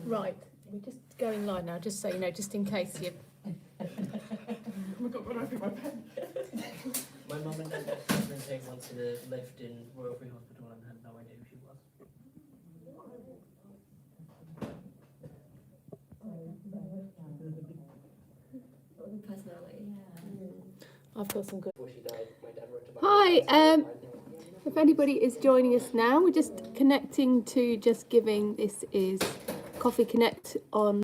Right, we're just going live now, just so you know, just in case you... Oh my god, when I opened my pen. My mum and dad actually once lived in Royal Free Hospital and had no idea who she was. Personality. I've got some good... Before she died, my dad wrote about Hi, if anybody is joining us now, we're just connecting to Just Giving. This is Coffee Connect on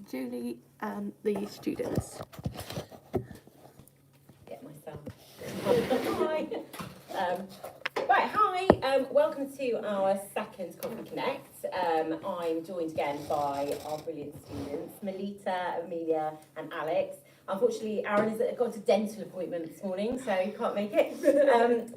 Julie and the students. Get myself. Hi. Hi. Welcome to our second Coffee Connect. I'm joined again by our brilliant students, Melita, Amelia, and Alex. Unfortunately, Aaron has got a dental appointment this morning, so he can't make it.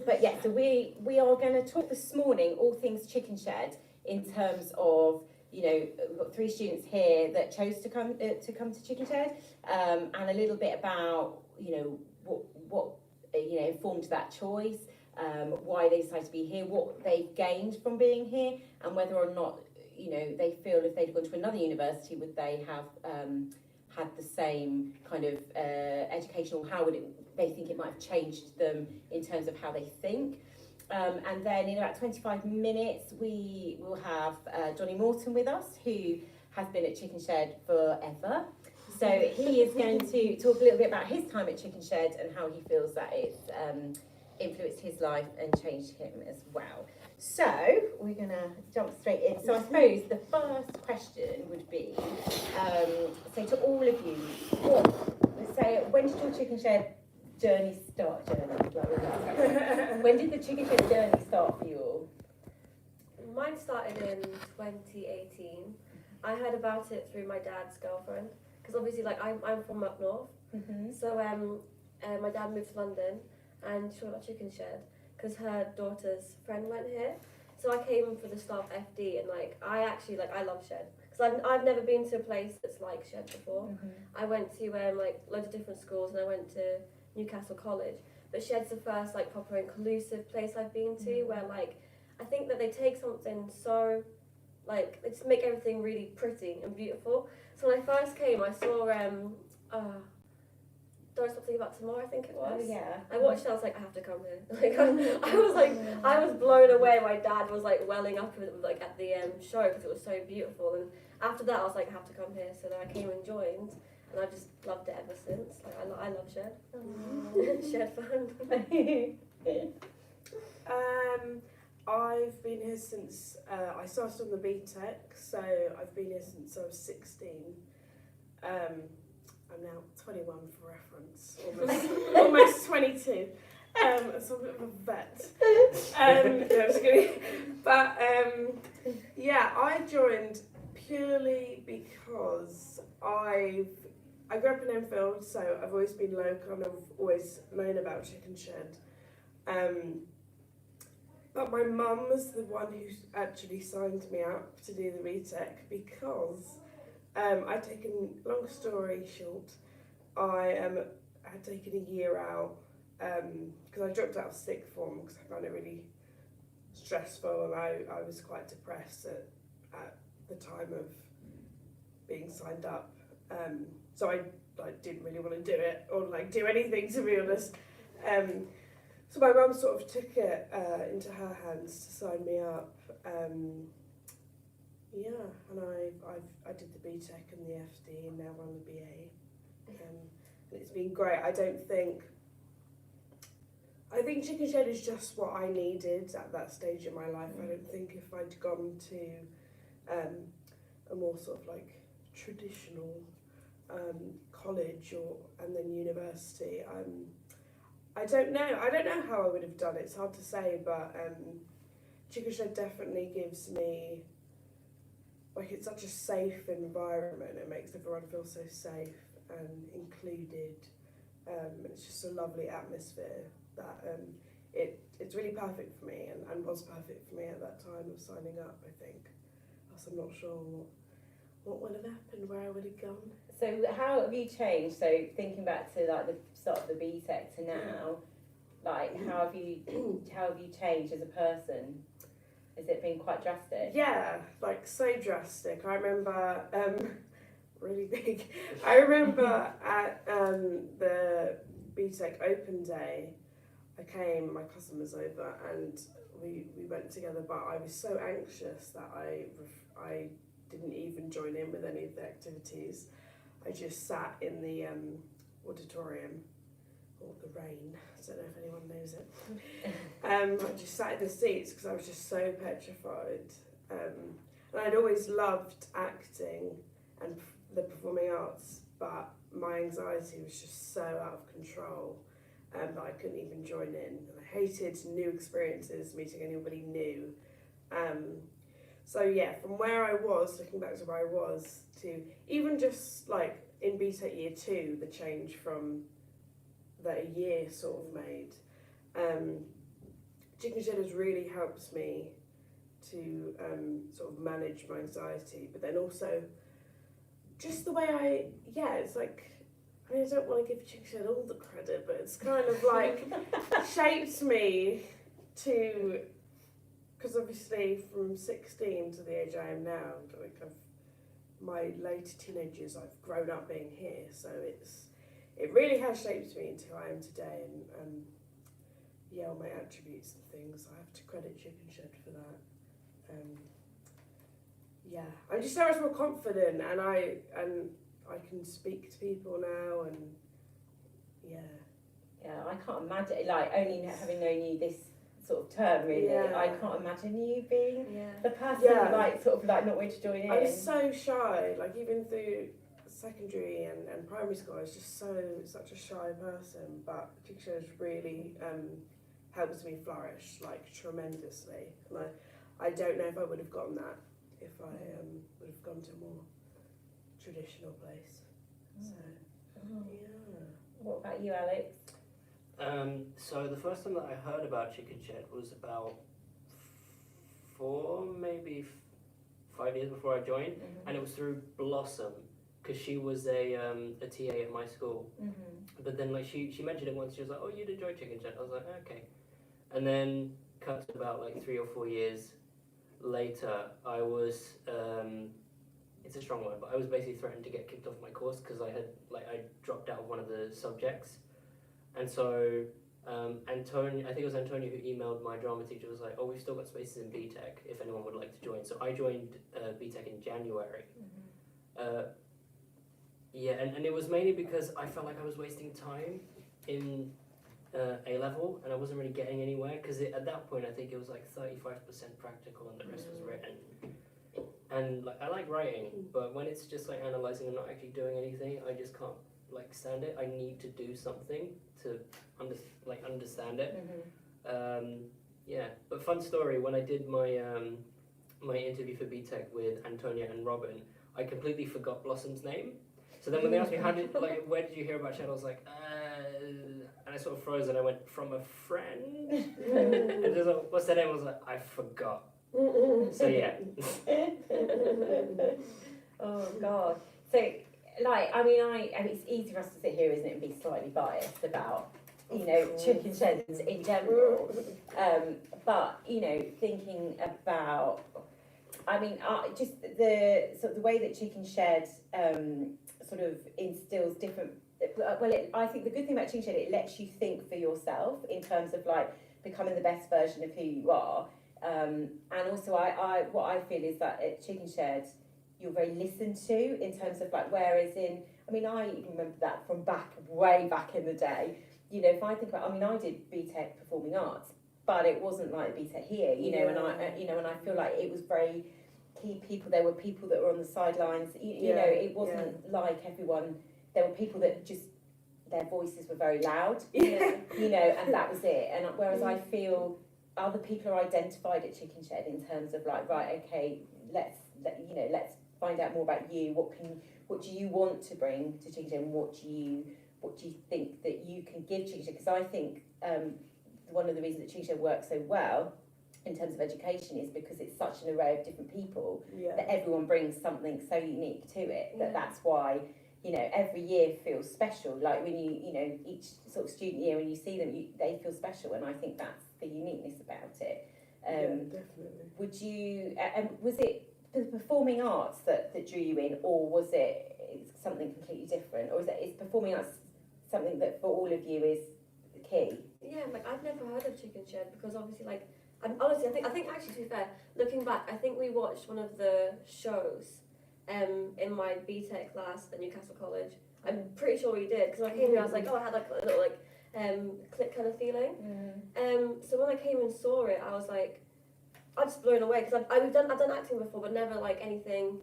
But yeah, so we are going to talk this morning all things Chicken Shed in terms of, you know, we've got 3 students here that chose to come to Chicken Shed, and a little bit about, you know, what informed that choice, why they decided to be here, what they've gained from being here, and whether or not, you know, they feel if they'd gone to another university, would they have had the same kind of education, or how would they think it might have changed them in terms of how they think. And then in about 25 minutes, we will have Johnny Morton with us, who has been at Chicken Shed forever. So he is going to talk a little bit about his time at Chicken Shed and how he feels that it's influenced his life and changed him as well. So we're going to jump straight in. So I suppose the first question would be, so to all of you, when did your Chicken Shed journey start? When did the Chicken Shed journey start for you all? Mine started in 2018. I heard about it through my dad's girlfriend, because obviously, like, I'm from up north. So my dad moved to London, and she went to Chicken Shed because her daughter's friend went here. So I came for the staff FD, and I love Shed because I've never been to a place that's like Shed before. I went to loads of different schools, and I went to Newcastle College, but Shed's the first proper inclusive place I've been to, where I think that they take something so they just make everything really pretty and beautiful. So when I first came, I saw Don't Stop Thinking About Tomorrow, I think it was. Oh yeah. I watched it, I was like, I have to come here. I was blown away. My dad was welling up at the show because it was so beautiful. And after that, I was like, I have to come here. So then I came and joined, and I've just loved it ever since. I love Shed. Shed fun. I've been here since I started on the BTEC, so I've been here since I was 16. I'm now 21 for reference, almost 22. So I'm a bit of a vet. No, I'm just kidding. But yeah, I joined purely because I grew up in Enfield, so I've always been local and I've always known about Chicken Shed. But my mum was the one who actually signed me up to do the BTEC because I'd taken, long story short, I had taken a year out because I dropped out of sixth form because I found it really stressful, and I was quite depressed at the time of being signed up. So I didn't really want to do it or do anything, to be honest. So my mum sort of took it into her hands to sign me up. Yeah, and I did the BTEC and the FD and now run the BA. And it's been great. I think Chicken Shed is just what I needed at that stage in my life. I don't think if I'd gone to a more sort of traditional college and then university, I don't know how I would have done it. It's hard to say, but Chicken Shed definitely gives me, it's such a safe environment. It makes everyone feel so safe and included. It's just a lovely atmosphere that it's really perfect for me, and was perfect for me at that time of signing up, I think. Else I'm not sure what would have happened, where I would have gone. So how have you changed? So thinking back to the start of the BTEC to now, how have you changed as a person Has it been quite drastic? Yeah, like so drastic. I remember, really big. I remember at the BTEC Open Day, my cousin was over, and we went together. But I was so anxious that I didn't even join in with any of the activities. I just sat in the auditorium, or the rain. I don't know if anyone knows it. I just sat in the seats because I was just so petrified. And I'd always loved acting and the performing arts, but my anxiety was just so out of control that I couldn't even join in. And I hated new experiences, meeting anybody new. So yeah, from where I was, looking back to where I was, to even just like in BTEC year 2, the change from that a year sort of made. Chicken Shed has really helped me to sort of manage my anxiety, but then also just the way it's like, I mean, I don't want to give Chicken Shed all the credit, but it's kind of like shaped me to, because obviously from 16 to the age I am now, like my later teenagers, I've grown up being here, so it really has shaped me into who I am today, and yeah, all my attributes and things, I have to credit Chicken Shed for that. Yeah, I'm just so much more confident, and I can speak to people now, and yeah. Yeah, I can't imagine, like, only having known you this sort of term, really, Yeah. I can't imagine you being Yeah. the person, Yeah. like, sort of, like, not wanting to join in. I was so shy, like even through secondary and primary school, I was just such a shy person, but Chicken Shed has really helped me flourish, like, tremendously. And I don't know if I would have gotten that if I would have gone to a more traditional place. So, yeah. What about you, Alex? So the first time that I heard about Chicken Shed was about 4, maybe 5 years before I joined, and it was through Blossom, because she was a TA at my school. But then like she mentioned it once. She was like, "Oh, you'd enjoy Chicken Shed." I was like, "Okay." And then cut to about like 3 or 4 years later, I was it's a strong word, but I was basically threatened to get kicked off my course because I dropped out of one of the subjects. And so Antonio, I think it was Antonio who emailed my drama teacher, was like, "Oh, we've still got spaces in BTEC if anyone would like to join." So I joined BTEC in January. Yeah, and it was mainly because I felt like I was wasting time in A level, and I wasn't really getting anywhere because at that point I think it was like 35% practical and the rest was written. And like I like writing, but when it's just like analysing and not actually doing anything, I just can't like stand it. I need to do something to understand it. Yeah, but fun story, when I did my my interview for BTEC with Antonia and Robin, I completely forgot Blossom's name. So then when they asked me where did you hear about Shed, I was like, and I sort of froze and I went, "From a friend." And they was like, "What's their name?" I was like, "I forgot." So yeah. Oh God. So like, I mean, it's easy for us to sit here, isn't it, and be slightly biased about, you know, chicken sheds in general. But you know, thinking about, I mean, just the way that Chicken Shed sort of instills different. I think the good thing about Chicken Shed, it lets you think for yourself in terms of like becoming the best version of who you are. And also, what I feel is that at Chicken Shed, you're very listened to in terms of like, whereas I even remember that from way back in the day. You know, if I think about, I did BTEC Performing Arts, but it wasn't like BTEC here, you know, and I feel like it was very key people. There were people that were on the sidelines, you know, it wasn't like everyone, there were people that just, their voices were very loud, you know, and that was it. And whereas I feel other people are identified at Chicken Shed in terms of like, right, okay, let's find out more about you. What do you want to bring to Chicken Shed? And what do you think that you can give Chicken Shed? Because I think one of the reasons that Chicken Shed works so well in terms of education is because it's such an array of different people that everyone brings something so unique to it that's why, you know, every year feels special. Like when you know, each sort of student year when you see them, they feel special, and I think that's the uniqueness about it. Definitely. Would you, was it the performing arts that drew you in, or was it something completely different? Or is performing arts something that for all of you is key? Yeah, like I've never heard of Chicken Shed because obviously, like, honestly, I think actually, to be fair, looking back, I think we watched one of the shows in my BTEC class at Newcastle College. I'm pretty sure we did because when I came here, I was like, oh, I had like a little like click kind of feeling. So when I came and saw it, I was like, I was just blown away because I've done acting before, but never like anything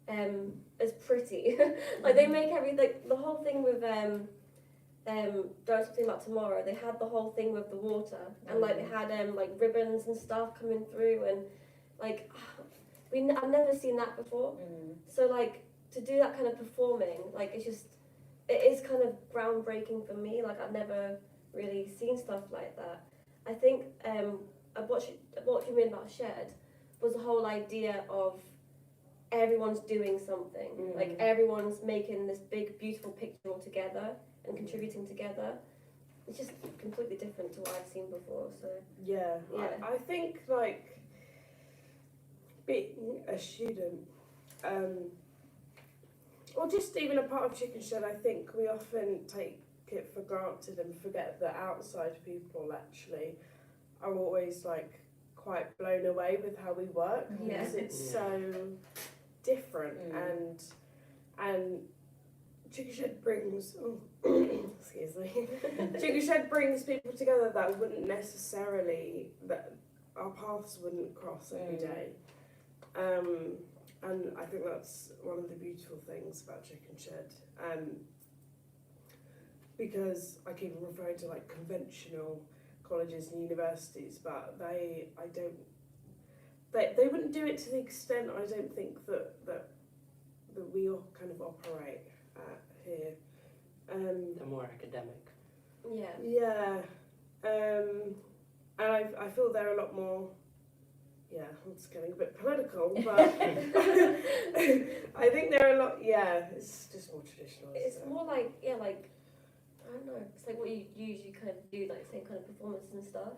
as pretty. Like they make everything, the whole thing with Don't Something About Tomorrow. They had the whole thing with the water and like they had like ribbons and stuff coming through and like I've never seen that before. So like to do that kind of performing, like it is kind of groundbreaking for me. Like I've never really seen stuff like that. I think what you mean about Shed was the whole idea of everyone's doing something. Like everyone's making this big beautiful picture all together and contributing together. It's just completely different to what I've seen before. So Yeah. Yeah. I think like being a student, or just even a part of Chicken Shed, I think we often take it for granted and forget that outside people actually are always like quite blown away with how we work because it's so different and Chicken Shed brings excuse me Chicken Shed brings people together that wouldn't necessarily, that our paths wouldn't cross every day. And I think that's one of the beautiful things about Chicken Shed. Because I keep referring to like conventional colleges and universities, but they wouldn't do it to the extent I don't think that we all kind of operate at here. They're more academic. yeah. Yeah, and I feel they're a lot more. Yeah, it's getting a bit political, but I think they're a lot. Yeah, it's just more traditional. It's isn't it? more like like I don't know. It's like what you usually kind of do, like same kind of performances and stuff,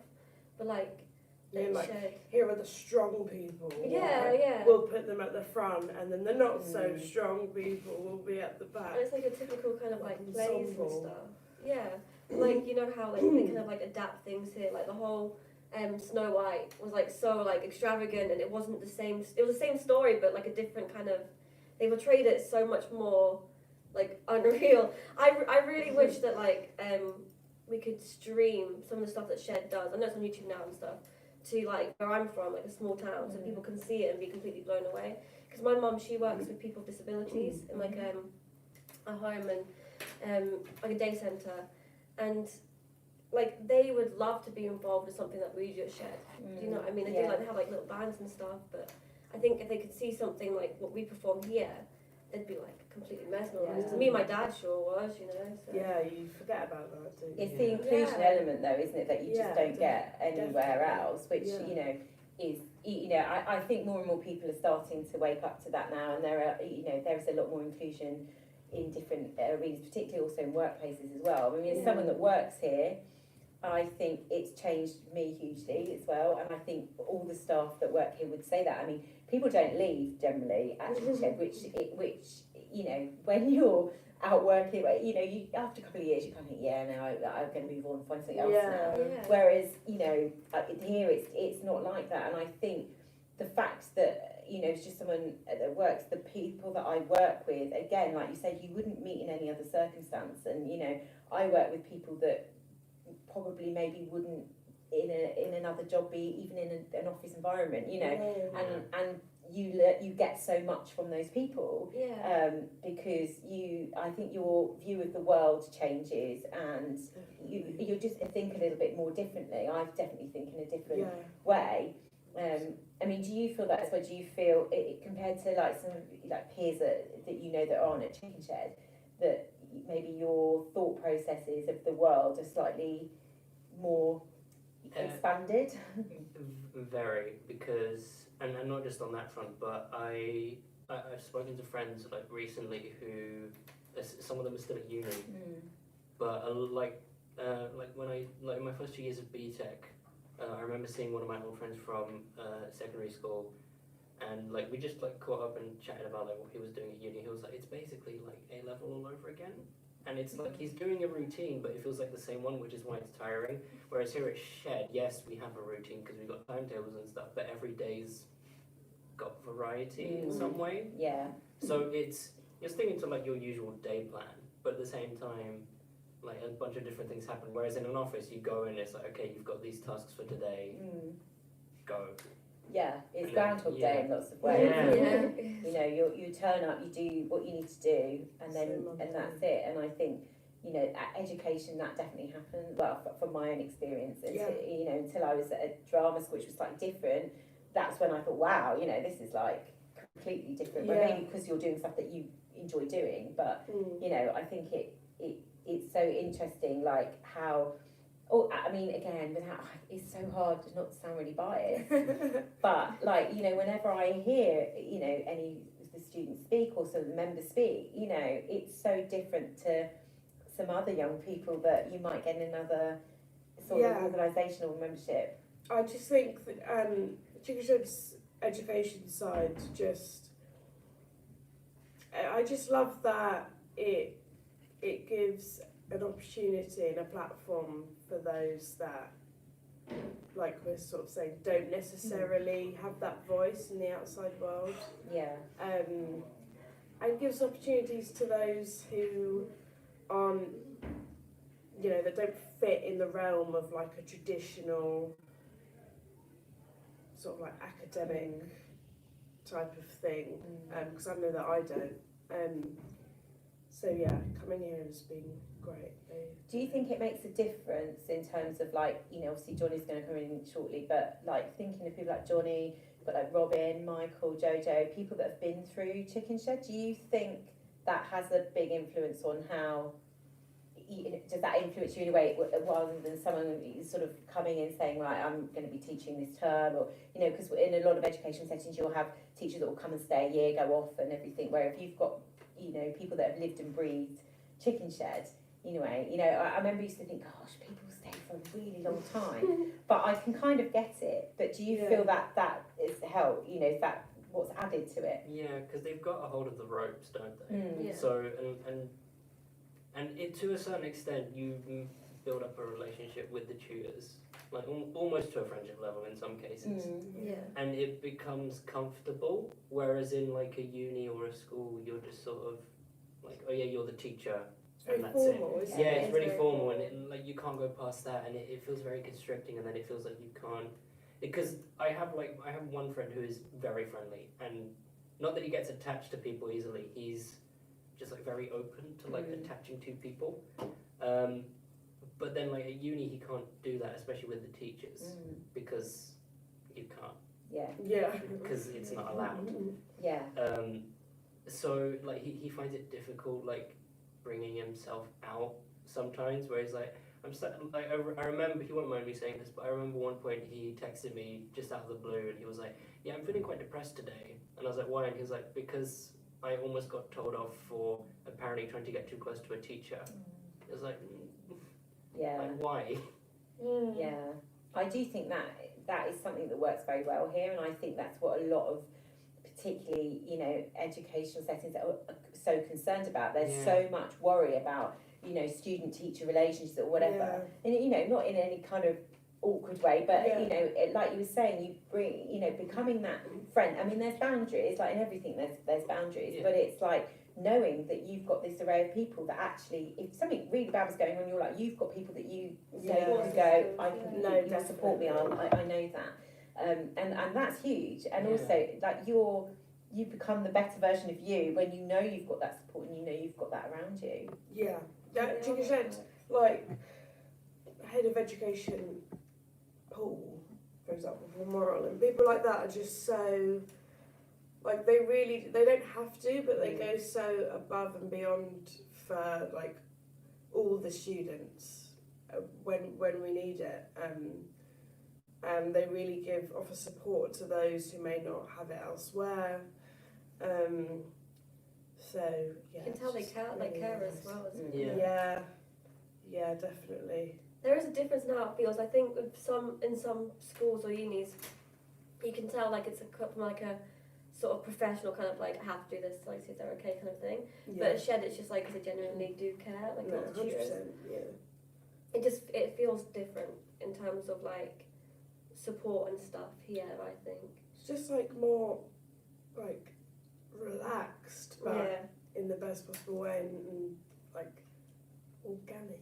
but like Yeah, like Shed. here are the strong people. Yeah, right? yeah. We'll put them at the front, and then the not so strong people will be at the back. And it's like a typical kind of like plays and Ensemble. stuff. Yeah, like you know how like they kind of like adapt things here. Like the whole Snow White was like so like extravagant, and it wasn't the same. It was the same story, but like a different kind of. They portrayed it so much more like unreal. I really wish that like we could stream some of the stuff that Shed does. I know it's on YouTube now and stuff. To like where I'm from, like a small town, so people can see it and be completely blown away. Because my mum, she works with people with disabilities in like a home and like a day centre, and like they would love to be involved with something that we do at Shed. Do you know what I mean? They do like they have like little bands and stuff, but I think if they could see something like what we perform here, they'd be like completely mesmerised. Yeah. Me and my dad sure was, you know. So. Yeah, you forget about that, don't you? It's the inclusion element though, isn't it, that you just Yeah, don't get anywhere definitely. else, which, you know, is, you know, I think more and more people are starting to wake up to that now, and there are, you know, there is a lot more inclusion in different arenas, particularly also in workplaces as well. I mean, as someone that works here, I think it's changed me hugely as well, and I think all the staff that work here would say that. I mean, people don't leave generally at Chicken Shed, which you know, when you're out working, you know, you after a couple of years you kind of think, yeah, no, I'm going to move on and find something else now. Yeah. Whereas, you know, here it's not like that, and I think the fact that, you know, it's just someone that works, the people that I work with, again, like you said, you wouldn't meet in any other circumstance, and you know, I work with people that probably maybe wouldn't in another job be even in an office environment, you know, and you get so much from those people, because I think your view of the world changes, and you just think a little bit more differently. I definitely think in a different way. I mean, do you feel that as well? Do you feel it compared to like some like peers that you know that are on at Chicken Shed, that maybe your thought processes of the world are slightly more expanded? Very, because and not just on that front, but I've spoken to friends like recently who some of them are still at uni, but like when I like in my first 2 years of BTEC, I remember seeing one of my old friends from secondary school, and like we just like caught up and chatted about like what he was doing at uni. He was like, it's basically like A level all over again, and it's like he's doing a routine, but it feels like the same one, which is why it's tiring. Whereas here at Shed, yes, we have a routine because we've got timetables and stuff, but every day's got variety in some way. Yeah. So you're sticking to like your usual day plan, but at the same time, like a bunch of different things happen. Whereas in an office, you go in, it's like, okay, you've got these tasks for today, go. Yeah, it's And then- Groundhog yeah. Day in lots of ways. Yeah. You know, you turn up, you do what you need to do, and then Same and that's it. And I think, you know, at education that definitely happened. Well, from my own experience, Yeah. you know, until I was at a drama school, which was slightly different. That's when I thought, wow, you know, this is like completely different. But Yeah. maybe because you're doing stuff that you enjoy doing. But Mm. you know, I think it's so interesting, like how. Oh, I mean, again, without it's so hard not to sound really biased. But like, you know, whenever I hear, you know, any of the students speak or some of the members speak, you know, it's so different to some other young people that you might get in another sort Yeah. of organisational membership. I just think that Chickenshed's education side I just love that it gives an opportunity and a platform for those that, like we're sort of saying, don't necessarily have that voice in the outside world. Yeah. And gives opportunities to those who aren't, you know, that don't fit in the realm of like a traditional sort of like academic type of thing, because I know that I don't. So yeah, coming here has been great. Do you think it makes a difference in terms of like, you know, obviously Johnny's going to come in shortly, but like thinking of people like Johnny, but like Robin, Michael, Jojo, people that have been through Chicken Shed, do you think that has a big influence on how, does that influence you in a way rather than someone sort of coming in saying, right, I'm going to be teaching this term, or, you know, because in a lot of education settings you'll have teachers that will come and stay a year, go off and everything, where if you've got, you know, people that have lived and breathed Chicken Shed, anyway, you know, I remember used to think, gosh, people stay for a really long time, but I can kind of get it. But do you feel that is help? You know, is that what's added to it? Yeah, because they've got a hold of the ropes, don't they? Yeah. So and it, to a certain extent, you build up a relationship with the tutors, like almost to a friendship level in some cases. Yeah. And it becomes comfortable, whereas in like a uni or a school, you're just sort of like, oh yeah, you're the teacher, It's very and that's formal, it. isn't Yeah, it? it's really formal, and like you can't go past that, and it feels very constricting, and then it feels like you can't, because I have one friend who is very friendly, and not that he gets attached to people easily, he's just like very open to like attaching to people. But then like at uni he can't do that, especially with the teachers, because you can't, Yeah. Yeah. because it's not allowed. Yeah. So like he finds it difficult like bringing himself out sometimes, where he's like, I remember, he won't mind me saying this, but I remember one point he texted me just out of the blue and he was like, yeah, I'm feeling quite depressed today. And I was like, why? And he was like, because I almost got told off for apparently trying to get too close to a teacher. It was like, Yeah. like why? Yeah, I do think that is something that works very well here, and I think that's what a lot of, particularly, you know, educational settings are so concerned about. There's so much worry about, you know, student-teacher relationships or whatever, and you know, not in any kind of awkward way, but you know, like you were saying, you bring, you know, becoming that friend. I mean, there's boundaries, like in everything, there's boundaries, but it's like knowing that you've got this array of people that actually, if something really bad was going on, you're like, you've got people that you say you go, I can, you support me on, I know that, and that's huge, and also like you become the better version of you when you know you've got that support and you know you've got that around you. Yeah. That Chicken Shed, like head of education, Paul, for example, from Moral, and people like that are just so, like they don't have to, but they go so above and beyond for like all the students when we need it, and they really offer support to those who may not have it elsewhere. So yeah, You can tell they care as well. Yeah. yeah, definitely. there is a difference in how it feels. I think with in some schools or unis, you can tell like it's from like a sort of professional kind of like I have to do this to like see if they're okay kind of thing. But at Shed, it's just like because they genuinely do care, like no, all the tutors. 100%, yeah. It feels different in terms of like support and stuff here. I think. It's just like more like relaxed, but Yeah. in the best possible way and like organic.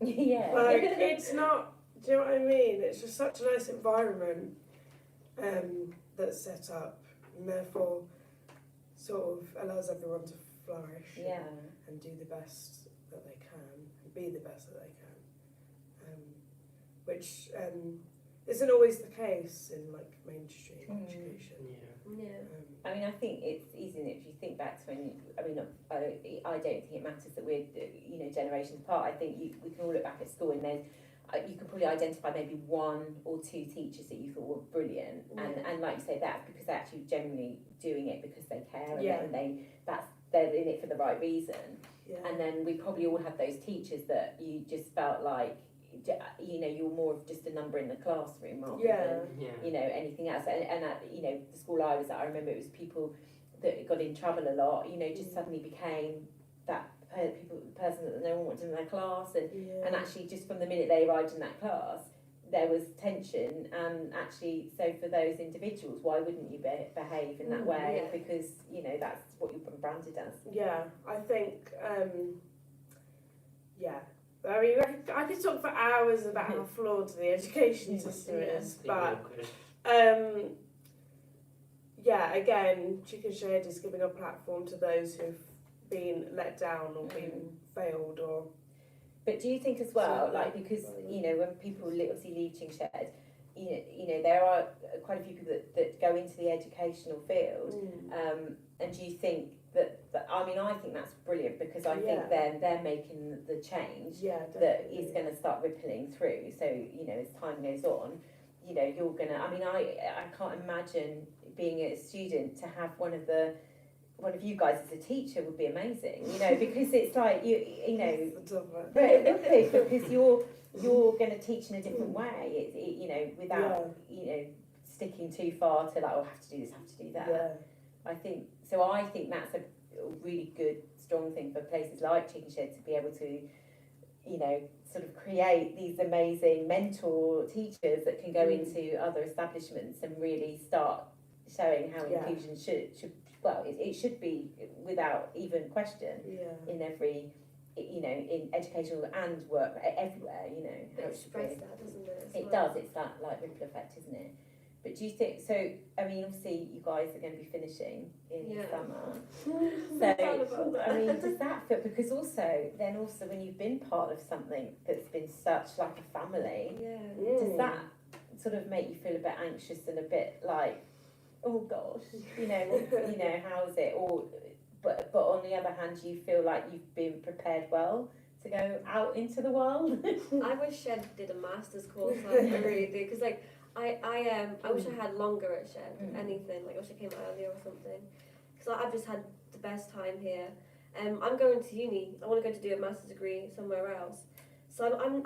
Yeah. Like it's not. Do you know what I mean? It's just such a nice environment that's set up, and therefore sort of allows everyone to flourish Yeah. and do the best that they can and be the best that they can, which isn't always the case in like mainstream education. Yeah. Yeah. I mean, I think it's easy if you think back to when. I mean, I don't think it matters that we're generations apart. I think we can all look back at school and then you can probably identify maybe one or two teachers that you thought were brilliant, and like you say, that's because they're actually genuinely doing it because they care and they're in it for the right reason. Yeah. And then we probably all had those teachers that you just felt like you're more of just a number in the classroom rather than Yeah. anything else. And at the school I was at, I remember it was people that got in trouble a lot, just suddenly became that person that no one wanted in their class, and actually just from the minute they arrived in that class there was tension, and actually so for those individuals, why wouldn't you behave in that way? Yeah. Because that's what you've been branded as. Yeah, I think, I mean, I could talk for hours about how flawed the education system is, but, again, Chicken Shed is giving a platform to those who've been let down or been failed or... But do you think as well, like, because, when people obviously leave Chicken Shed, there are quite a few people that go into the educational field, and do you think that I mean, I think that's brilliant, because I think they're making the change that is going to start rippling through. So, as time goes on, you're going to, I mean, I can't imagine being a student to have one of you guys as a teacher would be amazing, because it's like, but it would be, because you're going to teach in a different way, without, sticking too far to like, oh, have to do this, have to do that. Yeah. I think that's a really good, strong thing for places like Chicken Shed to be able to, sort of create these amazing mentor teachers that can go into other establishments and really start showing how inclusion should it should be without even question in every, in educational and work everywhere, It spreads that, doesn't it? It does. It's that like ripple effect, isn't it? But do you think so? I mean, obviously, you guys are going to be finishing in the summer. So, I mean, does that feel? Because also when you've been part of something that's been such like a family, does that sort of make you feel a bit anxious and a bit like, oh gosh, how is it? Or, but on the other hand, do you feel like you've been prepared well to go out into the world? I wish Shed did a master's course. Like, I really do, because like I wish I had longer at Shed. Anything, like I wish I came earlier or something, because I've just had the best time here. I'm going to uni. I want to go to do a master's degree somewhere else. So I'm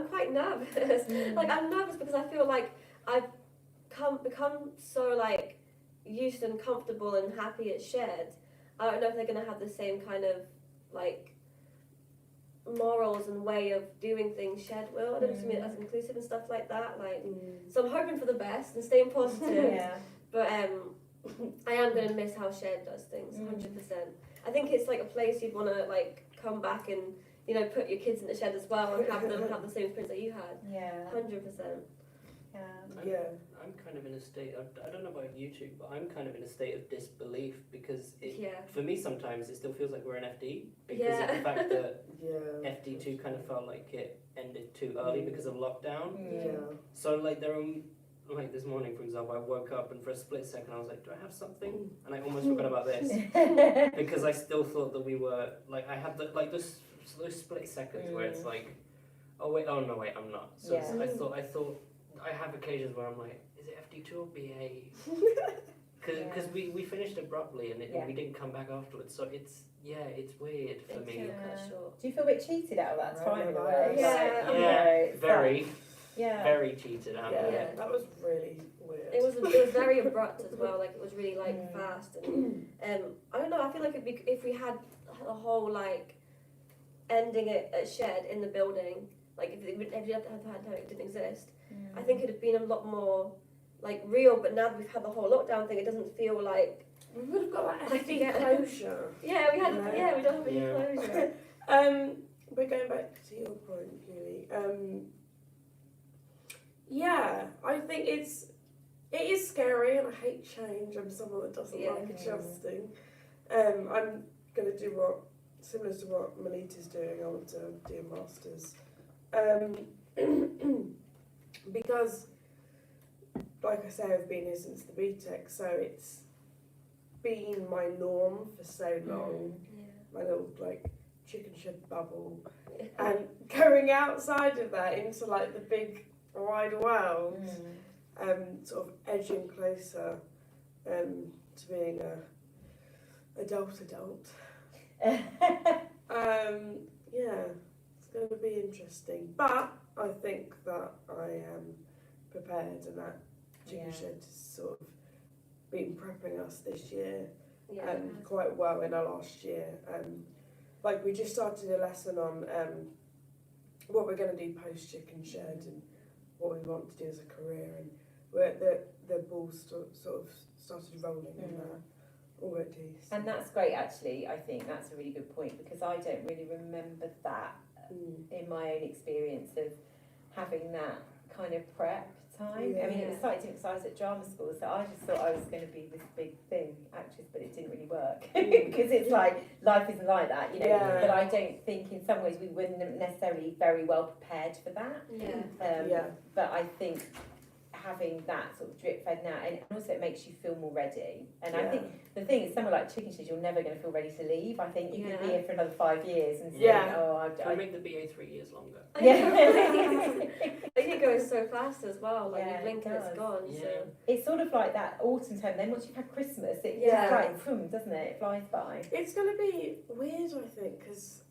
quite nervous. Like I'm nervous because I feel like I've become so like used and comfortable and happy at Shed. I don't know if they're gonna have the same kind of like morals and way of doing things Shed will. I don't see it as inclusive and stuff like that. Like, so I'm hoping for the best and staying positive. But I am gonna miss how Shed does things, 100%. I think it's like a place you'd wanna like come back and put your kids in the Shed as well and have them have the same experience that you had. 100%. I'm kind of in a state of, I don't know about YouTube, but I'm kind of in a state of disbelief, because for me sometimes it still feels like we're in FD, because of the fact that FD2 kind of felt like it ended too early because of lockdown. So like there are, like this morning for example, I woke up and for a split second I was like, do I have something? And I almost forgot about this, because I still thought that we were, like I had those split seconds where it's like, oh wait, I'm not. So I thought I have occasions where I'm like, is it FD2 or BA? because we finished abruptly and Yeah. we didn't come back afterwards. So it's weird for It me. came cut short. Do you feel a bit cheated out of that time in a way? Coronavirus. Yeah. Yeah, very Yeah. very cheated out. Yeah, Yeah. that was really weird. It was very abrupt as well. Like it was really like fast and I don't know. I feel like if we had a whole like ending it at Shed in the building, like if the pandemic didn't exist, I think it'd have been a lot more like real. But now that we've had the whole lockdown thing, it doesn't feel like We would have got that I hefty forget. closure. yeah we had Yeah. we don't have any Yeah. closure. But going back to your point, Julie, yeah, I think it is scary, and I hate change. I'm someone that doesn't Yeah. like adjusting. I'm gonna do what similar to what Melita's doing. I want to do a masters, because, like I say, I've been here since the BTEC, so it's been my norm for so long. Yeah. My little like chicken shed bubble, and going outside of that into like the big wide world, sort of edging closer to being a adult. Yeah, it's going to be interesting, but I think that I am prepared, and that chicken Yeah. shed has sort of been prepping us this year Yeah. quite well in our last year. Like we just started a lesson on what we're going to do post chicken shed and what we want to do as a career, and we're the balls sort of started rolling in there already. So. And that's great, actually. I think that's a really good point, because I don't really remember that in my own experience of having that kind of prep time. I mean, it was slightly different because I was at drama school, so I just thought I was going to be this big thing, actress, but it didn't really work because it's like life isn't like that, you know. Yeah. But I don't think in some ways we weren't necessarily very well prepared for that. Yeah. But I think having that sort of drip fed now, and also it makes you feel more ready. And I think the thing is, somewhere like Chicken Shed, you're never going to feel ready to leave. I think you could be here for another 5 years and say, Can we make the BA 3 years longer? I think it goes so fast as well. Like Yeah, you blink it and it's does. gone. Yeah. So It's sort of like that autumn time. Then once you've had Christmas, it Yeah. just like, boom, doesn't it? It flies by. It's going to be weird, I think, because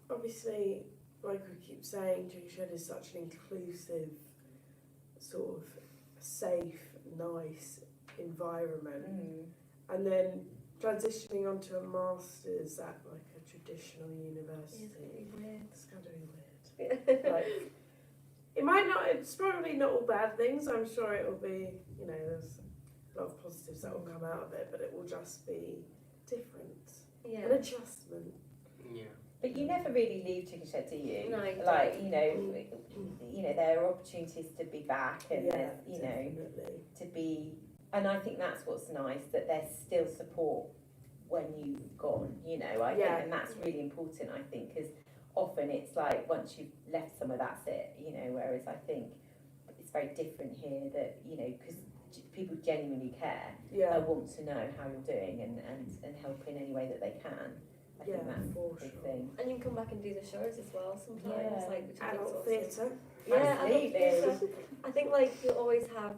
obviously, like we keep saying, Chicken Shed is such an inclusive, sort of safe, nice environment. And then transitioning onto a master's at like a traditional university, it's going to be weird. Like, it might not, it's probably not all bad things. I'm sure it will be, you know, there's a lot of positives that will come out of it, but it will just be different. yeah. An adjustment. Yeah. But you never really leave Chicken Shed, do you? No, you Like, don't. you know, there are opportunities to be back and Yeah, there's, you know, definitely. to be, and I think that's what's nice, that there's still support when you've gone, you know, I think, and that's really important, I think, because often it's like once you've left somewhere, that's it, you know, whereas I think it's very different here that, you know, because people genuinely care, Yeah. want to know how you're doing and help in any way that they can. I think Yeah, that's for a big sure. thing. And you can come back and do the shows as well sometimes. Yeah. Like between Adult exhausting. theatre. Yeah, adult Absolutely. theatre. I think like you always have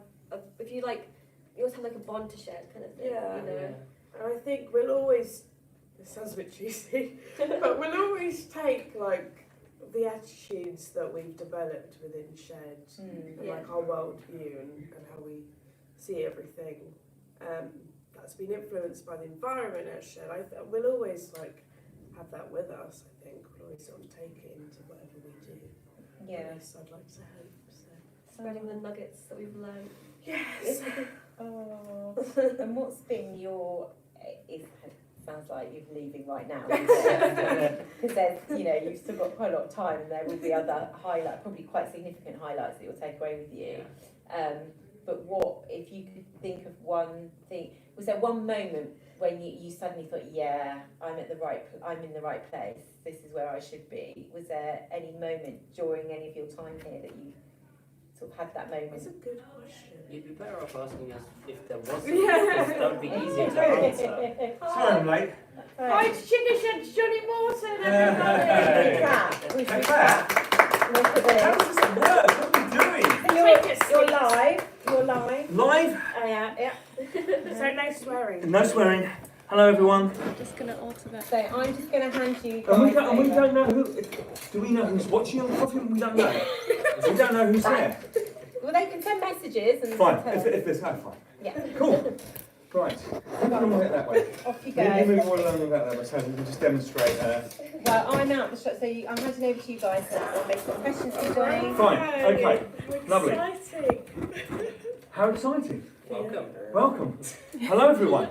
if you like you always have like a bond to share kind of thing. Yeah. You know. And I think we'll always, this sounds a bit cheesy, but we'll always take like the attitudes that we've developed within Shed and Yeah. like our worldview and how we see everything. That's been influenced by the environment at Shed. We'll always like have that with us. I think we'll always sort of take it into whatever we do. Yeah. At least I'd like to hope so. Spreading the nuggets that we've learned. Yes. Oh, and what's been your? It sounds like you're leaving right now, because there's, you know, you've still got quite a lot of time, and there will be other probably quite significant highlights that you'll take away with you. But what if you could think of one thing? Was there one moment when you suddenly thought, yeah, I'm in the right place. This is where I should be. Was there any moment during any of your time here that you sort of had that moment? That's a good question. You'd be better off asking us if there was Yeah. because that would be easier to answer. Sorry, I'm late. Hi, it's Chicken Shed's Johnny Morton, Hey. everybody! We should Clap. clap. Look at How this. does it work? What are we doing? You're live. You're live. Live? Yeah. So no swearing. No swearing. Hello, everyone. Just going to alter that. So I'm just going to hand you guys And we over. don't know who. Do we know who's watching on Coffee? We don't know. We don't know who's there. Well, they can send messages and Fine. tell If us. there's no fine. Yeah. Cool. Right. Come on, we'll get that way. Off you Let me go. move more along about that way so we can just demonstrate. Well, I'm out the shot, so I'm handing over to you guys now. Make some questions for Johnny. Fine. Okay. Lovely. Exciting. How exciting. Welcome. Welcome. Hello, everyone.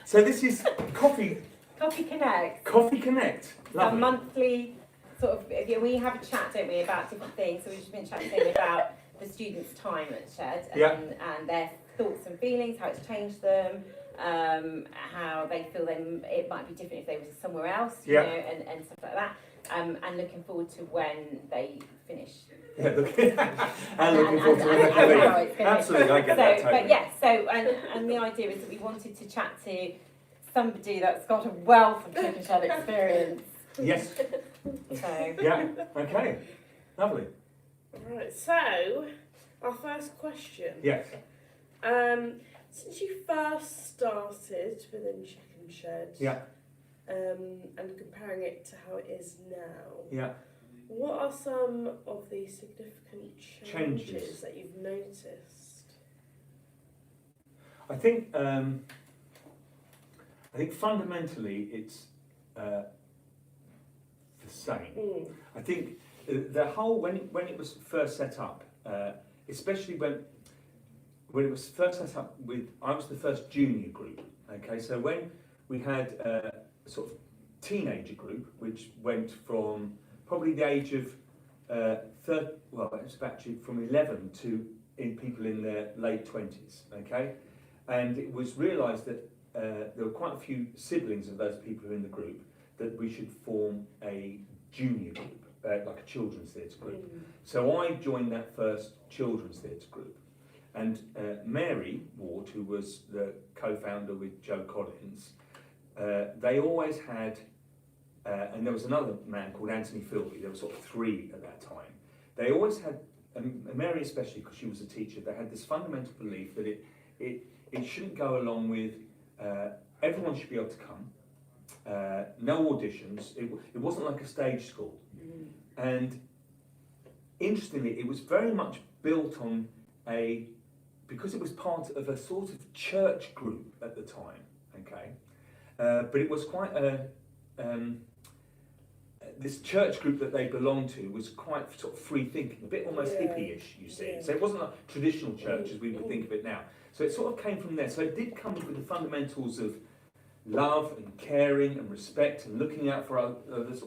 So this is Coffee Connect. Connect. Our Lovely. monthly sort of, we have a chat, don't we, about different things. So we've just been chatting about the students' time at Shed Yeah. and their thoughts and feelings, how it's changed them, how they feel it might be different if they were somewhere else, you Yeah. know, and stuff like that. And looking forward to when they finish. Yeah, look. And looking forward to and when how they it's leave. finished. Absolutely, I get that totally. But yeah, so and the idea is that we wanted to chat to somebody that's got a wealth of chicken shed experience. Yes. So Yeah. Okay. Lovely. Right, so our first question. Yes. Since you first started within Chicken Shed, Yeah. and comparing it to how it is now, Yeah. what are some of the significant changes Changes. that you've noticed? I think fundamentally it's the same. I think the whole when it was first set up, especially when it was first set up I was the first junior group. Okay, so when we had a sort of teenager group, which went from probably the age of it was actually from 11 to people in their late 20s. Okay, and it was realised that there were quite a few siblings of those people who were in the group that we should form a junior group, like a children's theatre group. So I joined that first children's theatre group. And Mary Ward, who was the co-founder with Joe Collins, they always had, and there was another man called Anthony Philby, there were sort of three at that time. They always had, and Mary especially because she was a teacher, they had this fundamental belief that it shouldn't go along with, everyone should be able to come, no auditions, it wasn't like a stage school. And interestingly, it was very much built on because it was part of a sort of church group at the time, okay? But it was quite this church group that they belonged to was quite sort of free thinking, a bit almost hippie-ish, you see. So it wasn't like traditional church as we would think of it now. So it sort of came from there. So it did come with the fundamentals of love and caring and respect and looking out for others.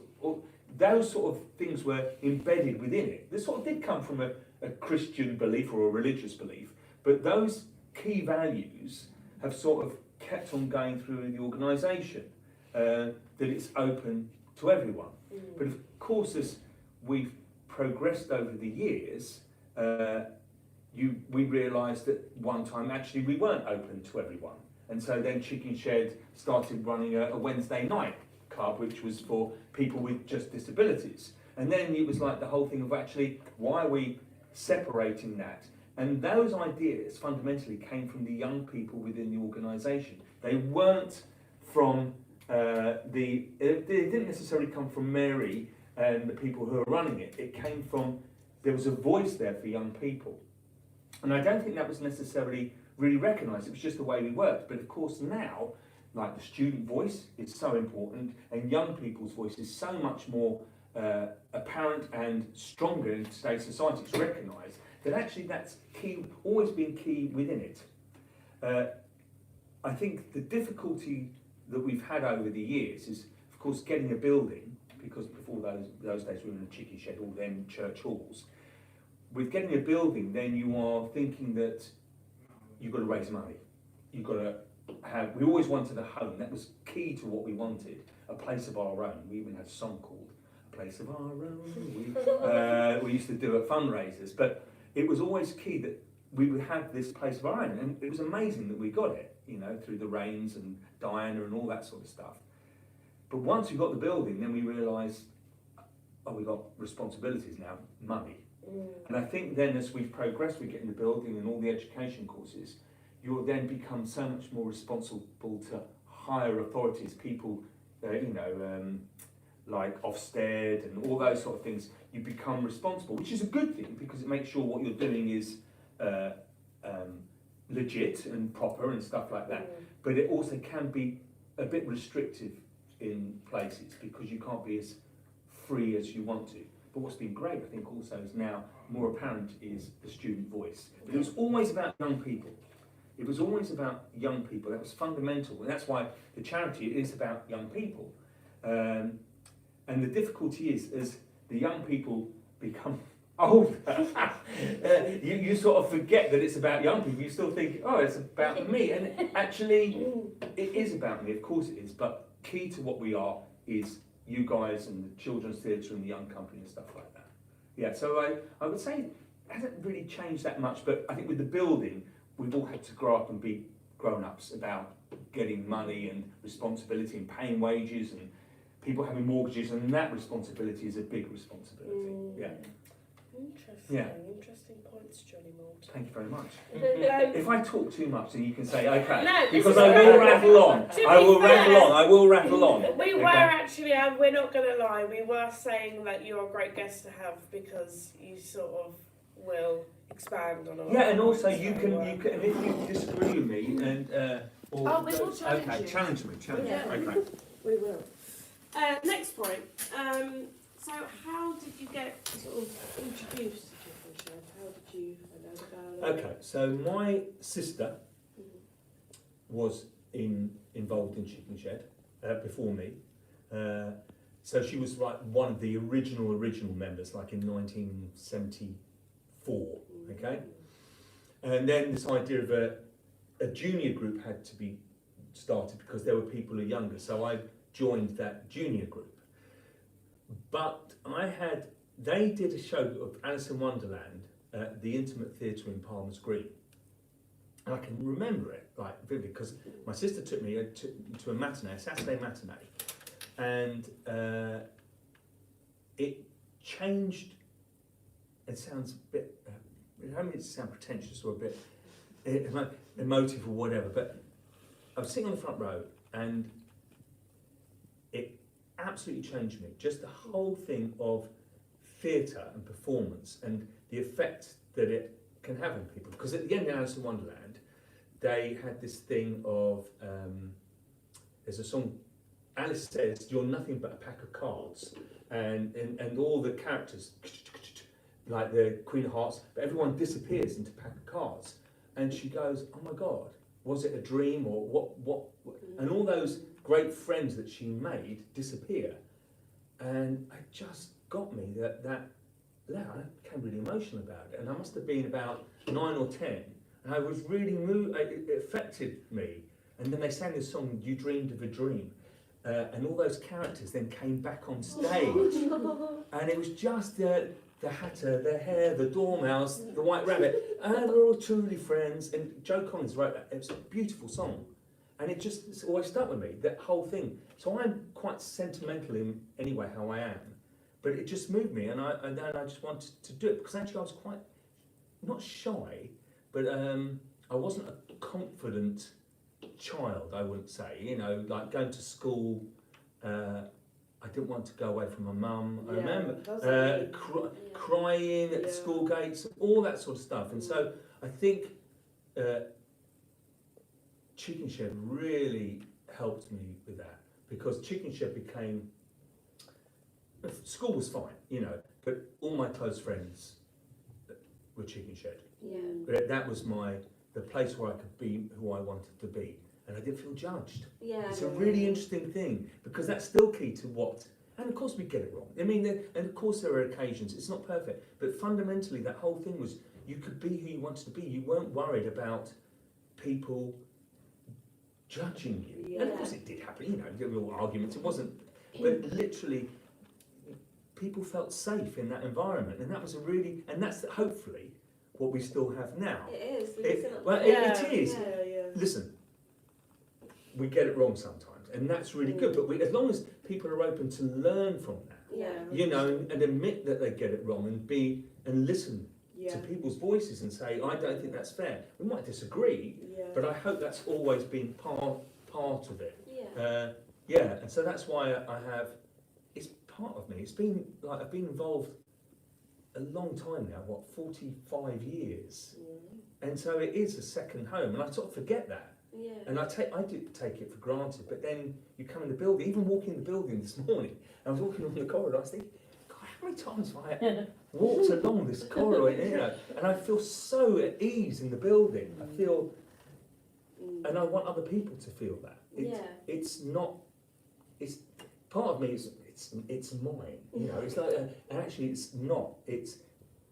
Those sort of things were embedded within it. This sort of did come from a Christian belief or a religious belief, but those key values have sort of kept on going through the organisation, that it's open to everyone. But of course, as we've progressed over the years, we realised that one time actually we weren't open to everyone. And so then Chicken Shed started running a Wednesday night club, which was for people with just disabilities. And then it was like the whole thing of actually, why are we separating that? And those ideas fundamentally came from the young people within the organisation. They weren't from they didn't necessarily come from Mary and the people who are running it. It came from, there was a voice there for young people. And I don't think that was necessarily really recognised, it was just the way we worked. But of course now, like the student voice is so important, and young people's voice is so much more apparent and stronger in today's society. It's recognised that actually that's key, always been key within it. I think the difficulty that we've had over the years is, of course, getting a building, because before those days we were in a Chicken Shed, all them church halls. With getting a building, then you are thinking that you've got to raise money. You've got to have, we always wanted a home. That was key to what we wanted, a place of our own. We even had a song called A Place of Our Own. We used to do at fundraisers, but it was always key that we would have this place of our own. And it was amazing that we got it, you know, through the rains and Diana and all that sort of stuff. But once we got the building, then we realised, oh, we got responsibilities now, money. And I think then as we've progressed, we get in the building and all the education courses, you'll then become so much more responsible to higher authorities, people, like Ofsted and all those sort of things. You become responsible, which is a good thing because it makes sure what you're doing is legit and proper and stuff like that. But it also can be a bit restrictive in places because you can't be as free as you want to. But what's been great, I think, also is now more apparent is the student voice. But it was always about young people. It was always about young people. That was fundamental, and that's why the charity is about young people. And the difficulty is, as the young people become older, you sort of forget that it's about young people. You still think, oh, it's about me. And actually, it is about me. Of course it is. But key to what we are is you guys and the Children's Theatre and the Young Company and stuff like that. Yeah, so I would say it hasn't really changed that much. But I think with the building, we've all had to grow up and be grown-ups about getting money and responsibility and paying wages and people having mortgages, and that responsibility is a big responsibility. Yeah. Interesting. Yeah. Interesting points, Johnny Mould. Thank you very much. If I talk too much, then you can say okay, No, this because is I will very- rattle on. To I be will fair- rattle on. I will rattle on. We Okay? were actually, we're not going to lie, we were saying that you're a great guest to have because you sort of will expand on all. Yeah, and also points you very can, well. and if you disagree with me, and or Oh, we will challenge okay, you. challenge me. Yeah. Okay. We will. Next point. So how did you get sort of introduced to Chicken Shed? How did you know the girl? Okay, so my sister was involved in Chicken Shed before me. So she was like one of the original members, like in 1974. Okay, and then this idea of a junior group had to be started because there were people who were younger. So I joined that junior group. But they did a show of Alice in Wonderland at the Intimate Theatre in Palmer's Green. And I can remember it like vividly because my sister took me to a matinee, a Saturday matinee, and it changed. It sounds a bit, I don't mean to sound pretentious or a bit emotive or whatever, but I was sitting on the front row and it absolutely changed me. Just the whole thing of theatre and performance and the effect that it can have on people. Because at the end of Alice in Wonderland, they had this thing of, there's a song, Alice says, "You're nothing but a pack of cards." And all the characters, like the Queen of Hearts, but everyone disappears into a pack of cards. And she goes, "Oh my God, was it a dream or what?" And all those great friends that she made disappear. And it just got me that I became really emotional about it. And I must have been about 9 or 10. And I was really moved, it affected me. And then they sang this song, "You Dreamed of a Dream." And all those characters then came back on stage. And it was just the Hatter, the Hare, the Dormouse, the White Rabbit, and they were all truly friends. And Joe Collins wrote that. It was a beautiful song. And it's always stuck with me, that whole thing. So I'm quite sentimental in anyway how I am. But it just moved me, and then I just wanted to do it, because actually I was quite, not shy, but I wasn't a confident child, I wouldn't say. You know, like going to school, I didn't want to go away from my mum. I remember crying at the school gates, all that sort of stuff. And so I think Chicken Shed really helped me with that, because Chicken Shed became, school was fine, you know, but all my close friends were Chicken Shed. Yeah. That was the place where I could be who I wanted to be, and I didn't feel judged. Yeah. It's a really interesting thing, because that's still key to what, and of course we get it wrong. I mean, and of course there are occasions, it's not perfect, but fundamentally that whole thing was you could be who you wanted to be. You weren't worried about people judging you. Yeah. And of course it did happen, you know, there were all arguments, it wasn't, but literally people felt safe in that environment, and that was and that's hopefully what we still have now. It is. It is. Yeah. Listen, we get it wrong sometimes, and that's really good. But as long as people are open to learn from that, you know, and admit that they get it wrong and listen Yeah. to people's voices and say, I don't think that's fair. We might disagree, Yeah. but I hope that's always been part of it. Yeah. Yeah, and so that's why I have, it's part of me. It's been like, I've been involved a long time now, 45 years. And so it is a second home, and I sort of forget that. Yeah. And I do take it for granted, but then you come in the building, even walking in the building this morning, I was walking along the corridor, I was thinking, God, how many times have I walked along this corridor, you know, and I feel so at ease in the building. I feel, and I want other people to feel that. It's not, it's, part of me is, it's mine, you know, it's like, and actually it's not, it's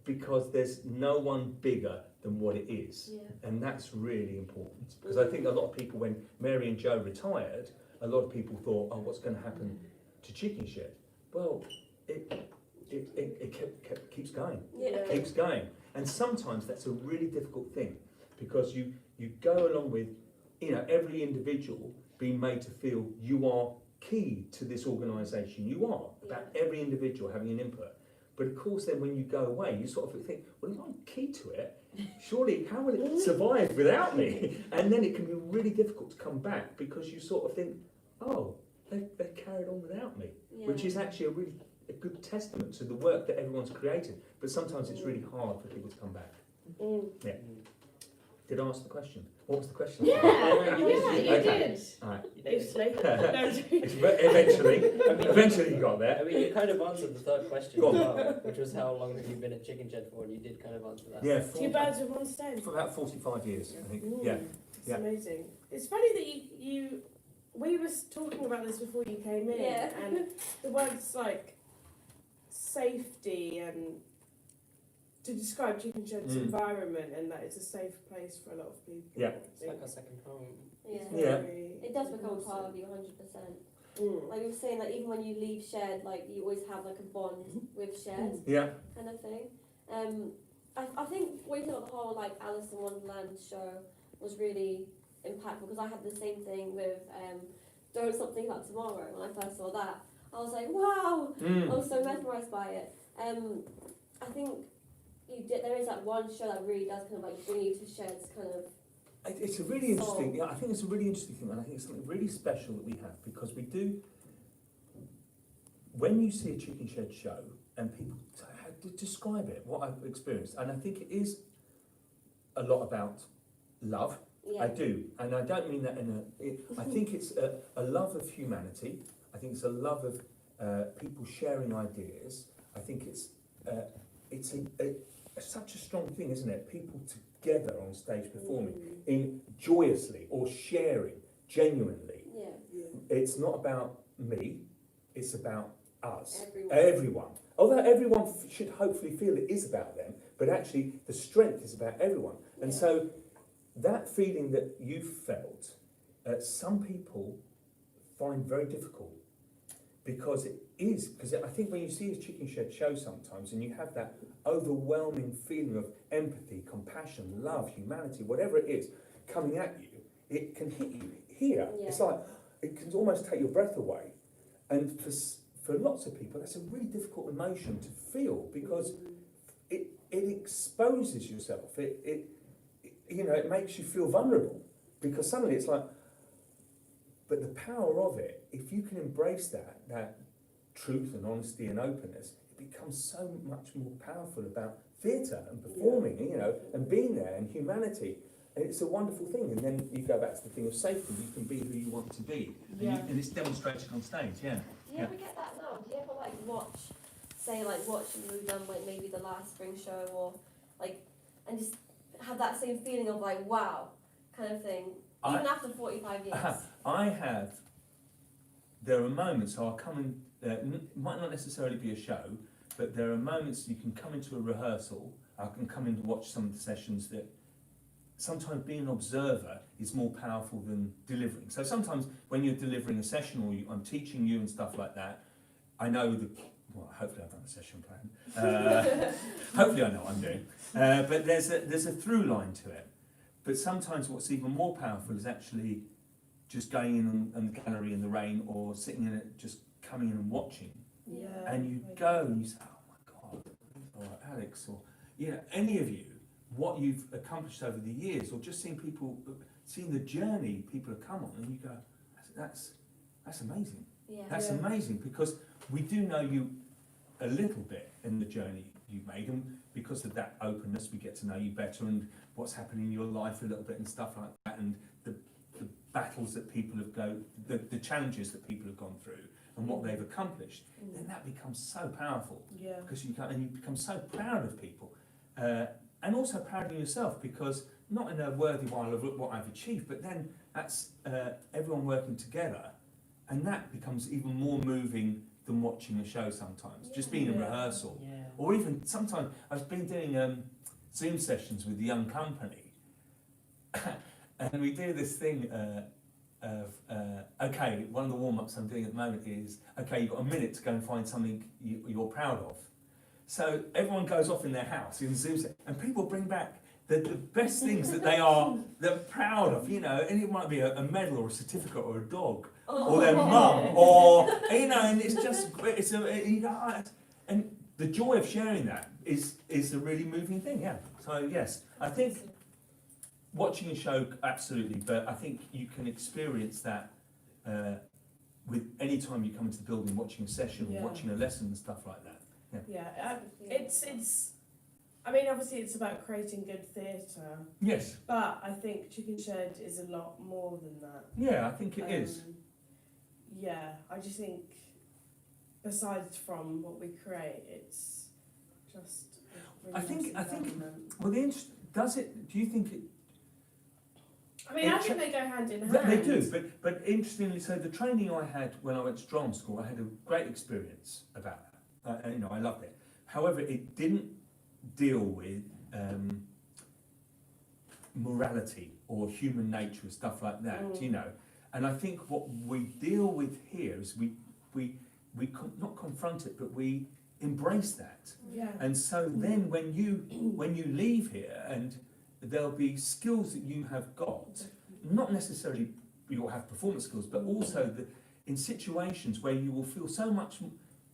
because there's no one bigger than what it is. Yeah. And that's really important, because I think a lot of people, when Mary and Joe retired, a lot of people thought, oh, what's going to happen to Chicken Shed? Well, it keeps going, Yeah. keeps going. And sometimes that's a really difficult thing, because you go along with, you know, every individual being made to feel you are key to this organisation. You are, about every individual having an input. But of course, then when you go away, you sort of think, well, if I'm key to it, surely how will it survive without me? And then it can be really difficult to come back, because you sort of think, oh, they carried on without me, which is actually a good testament to the work that everyone's created. But sometimes it's really hard for people to come back. Yeah. Did I ask the question? What was the question? Yeah, you Okay. did. All right. Obviously. Eventually you got there. I mean, you kind of answered the third question Go as on. well, which was how long have you been at Chicken Shed for, and you did kind of answer that. Yeah, Two birds with one stone. for about 45 years, I think. Mm, Yeah. It's Yeah. amazing. It's funny that we were talking about this before you came in, Yeah. and the words like safety and to describe Chicken Shed's environment, and that it's a safe place for a lot of people. Yeah. It's like a second home. Yeah. Yeah. It does become part of you 100%. Mm. Like we were saying, like even when you leave Shed, like you always have like a bond with Shed Yeah. kind of thing. I think waking up the whole like Alice in Wonderland show was really impactful, because I had the same thing with Don't Stop Thinking About Tomorrow. When I first saw that, I was like, wow! I was so mesmerised by it. I think there is that one show that really does kind of like bring you to Shed's kind of. It's a really interesting, yeah, I think it's a really interesting thing, and I think it's something really special that we have, because we do, when you see a Chicken Shed show, and people describe it, what I've experienced, and I think it is a lot about love. Yeah. I do, and I don't mean that I think it's a love of humanity. I think it's a love of people sharing ideas. I think it's such a strong thing, isn't it? People together on stage performing in joyously or sharing genuinely. Yeah. It's not about me, it's about us. Everyone. Everyone. Although everyone should hopefully feel it is about them, but actually the strength is about everyone. And so that feeling that you felt, some people find very difficult, because it is, because I think when you see a Chicken Shed show sometimes, and you have that overwhelming feeling of empathy, compassion, love, humanity, whatever it is, coming at you, it can hit you here. Yeah. It's like, it can almost take your breath away. And for lots of people, that's a really difficult emotion to feel, because it exposes yourself. It makes you feel vulnerable, because suddenly it's like, but the power of it, if you can embrace that truth and honesty and openness, it becomes so much more powerful about theatre and performing, and being there, and humanity. And it's a wonderful thing. And then you go back to the thing of safety. You can be who you want to be. And it's demonstrated on stage, Do you ever get that now? Do you ever like watch a movie done like maybe the last spring show, or like, and just have that same feeling of like wow kind of thing, even after 45 years? I have. There are moments, so I'll come in, it might not necessarily be a show, but there are moments you can come into a rehearsal, I can come in to watch some of the sessions, that sometimes being an observer is more powerful than delivering. So sometimes when you're delivering a session, or I'm teaching you and stuff like that, I know hopefully I've done a session plan. Hopefully I know what I'm doing. But there's a through line to it. But sometimes what's even more powerful is actually just going in the gallery in the rain, or sitting in it, just coming in and watching Yeah. and you go and you say, oh my God, or Alex, or any of you, what you've accomplished over the years, or just seeing the journey people have come on, and you go, that's amazing. Yeah. That's amazing, because we do know you a little bit in the journey you've made, and because of that openness, we get to know you better and what's happening in your life a little bit and stuff like that, and the battles that people have the challenges that people have gone through and what they've accomplished. Then that becomes so powerful, Yeah. because you become so proud of people, and also proud of yourself, because not in a worthy while of look what I've achieved, but then that's everyone working together, and that becomes even more moving than watching a show sometimes. Just being in Yeah. rehearsal, Yeah. or even sometimes I've been doing Zoom sessions with the young company, and we do this thing of okay, one of the warm-ups I'm doing at the moment is, okay, you've got a minute to go and find something you're proud of. So everyone goes off in their house in Zoom set, and people bring back the best things that they're proud of, and it might be a medal or a certificate or a dog or their mum, or and it's just and the joy of sharing that is a really moving thing. Yeah. So yes, I think watching a show, absolutely, but I think you can experience that with any time you come into the building, watching a session or watching a lesson and stuff like that. Yeah. It's. I mean, obviously, it's about creating good theatre, Yes. but I think Chicken Shed is a lot more than that. Yeah, I think it is. Yeah, I just think, besides from what we create, it's just. a really I think- nice I think- environment. Well, do you think it? I mean, I think they go hand in hand. They do, but interestingly, so the training I had when I went to drama school, I had a great experience about that. I loved it. However, it didn't deal with morality or human nature and stuff like that, And I think what we deal with here is we not confront it, but we embrace that. Yeah. And so then when you leave here, and there'll be skills that you have got, not necessarily you'll have performance skills, but also in situations where you will feel so much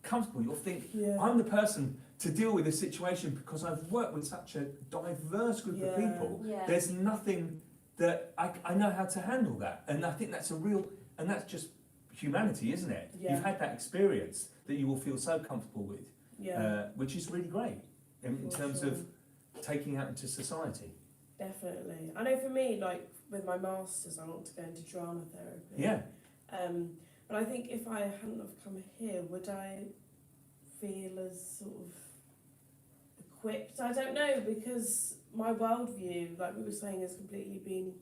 comfortable, you'll think, Yeah. I'm the person to deal with this situation because I've worked with such a diverse group of people. Yeah. There's nothing that I know how to handle that. And I think that's and that's just humanity, isn't it? Yeah. You've had that experience that you will feel so comfortable with, Yeah. which is really great in For terms sure. of taking out into society. Definitely. I know for me, like with my masters, I want to go into drama therapy. Yeah. But I think if I hadn't have come here, would I feel as sort of equipped? I don't know, because my worldview, like we were saying, has completely been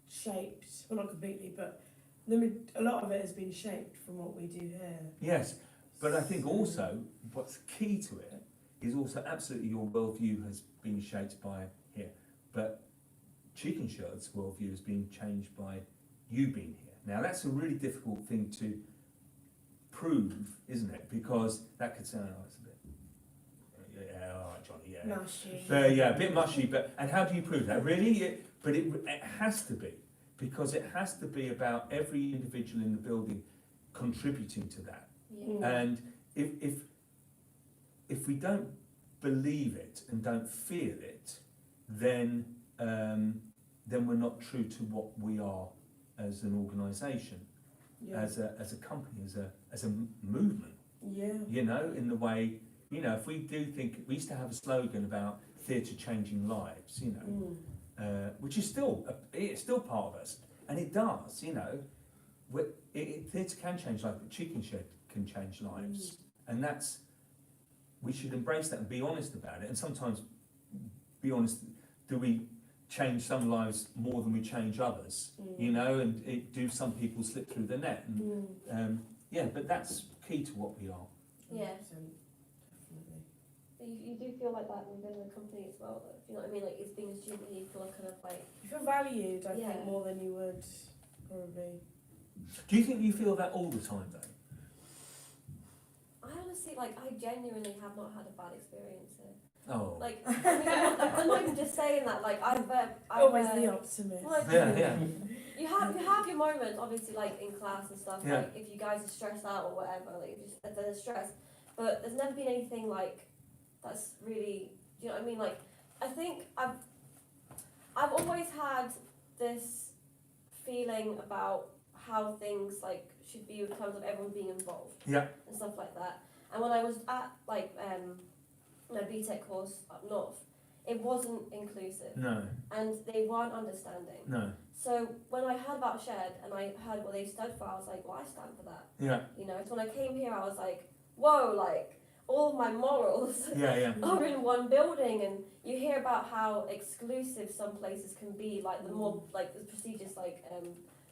shaped. Well, not completely, but a lot of it has been shaped from what we do here. Yes, but I think also what's key to it is also absolutely your worldview has been shaped by here, but Chicken Shed's worldview has been changed by you being here. Now that's a really difficult thing to prove, isn't it? Because that could sound, it's a bit, yeah, all right, Johnny, yeah. Mushy. Yeah, a bit mushy, and how do you prove that? Really? It has to be, because it has to be about every individual in the building contributing to that. Yeah. And if we don't believe it and don't feel it, then we're not true to what we are as an organisation, Yeah. as a company, as a movement. Yeah. In the way, if we do think, we used to have a slogan about theatre changing lives, which is it's still part of us, and it does, theatre can change lives, but Chicken Shed can change lives, and we should embrace that and be honest about it, and sometimes be honest, do we change some lives more than we change others, and do some people slip through the net, and but that's key to what we are. Yeah. 100%, definitely. You do feel like that within the company as well, though. You know what I mean? Like, it's being a student, you feel kind of like. You feel valued, I Yeah. think, more than you would probably. Do you think you feel that all the time, though? I honestly, like, I genuinely have not had a bad experience here. Oh. Like, I'm not even just saying that. Like, I've Always the optimist. like, Yeah. you have your moments, obviously, like in class and stuff. Yeah. Like, if you guys are stressed out or whatever, like if there's stress, but there's never been anything like that's really, you know what I mean? Like, I think I've always had this feeling about how things like should be in terms of everyone being involved. Yeah. And stuff like that. And when I was at like my BTEC course up north, it wasn't inclusive No. and they weren't understanding. No. So when I heard about Shared and I heard what they stood for, I was like, well, I stand for that. Yeah. You know, so when I came here, I was like, whoa, like all of my morals Yeah. are in one building. And you hear about how exclusive some places can be, like the more like the prestigious like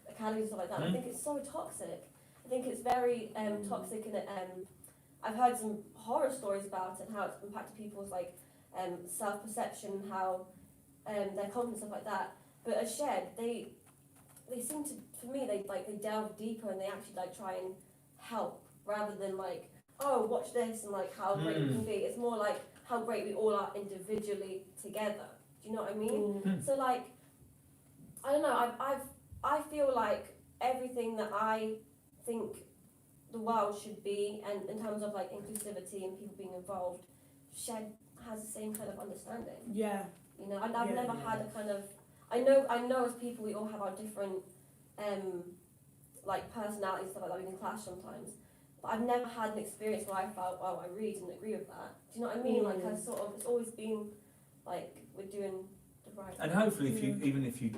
academies and stuff like that. I think it's so toxic. I think it's very toxic, and I've heard some horror stories about it and how it's impacted people's like self-perception, how their confidence, stuff like that. But at Shared, they seem to, for me, they delve deeper and they actually like try and help rather than like, oh, watch this and like how great we can be. It's more like how great we all are individually together. Do you know what I mean? So like, I don't know. I feel like everything that I think the world should be, and in terms of like inclusivity and people being involved, Shed has the same kind of understanding. Yeah. You know, and I've never had a kind of, I know as people we all have our different like personalities and stuff like that. We can clash sometimes, but I've never had an experience where I felt, oh, I really didn't agree with that. Do you know what I mean? Like I sort of, it's always been like we're doing the right. And hopefully, even if you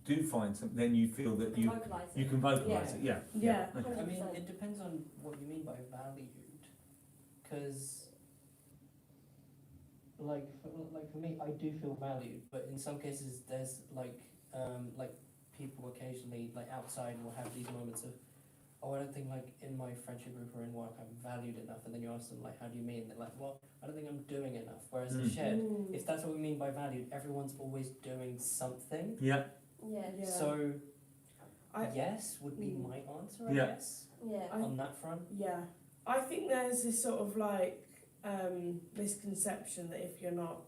do find something, then you feel that you vocalise it. you can vocalise it. Yeah. Yeah. Okay. I mean, 100%. it depends on what you mean by valued, because like for me, I do feel valued, but in some cases there's like people occasionally like outside will have these moments of, oh, I don't think like in my friendship group or in work I'm valued enough, and then you ask them like, how do you mean? They're like, well, I don't think I'm doing enough. Whereas in Shared, if that's what we mean by valued, everyone's always doing something. Yeah. Yeah. So I- yes would be my answer, I Yeah. guess, Yeah. on that front. Yeah. I think there's this sort of like misconception that if you're not,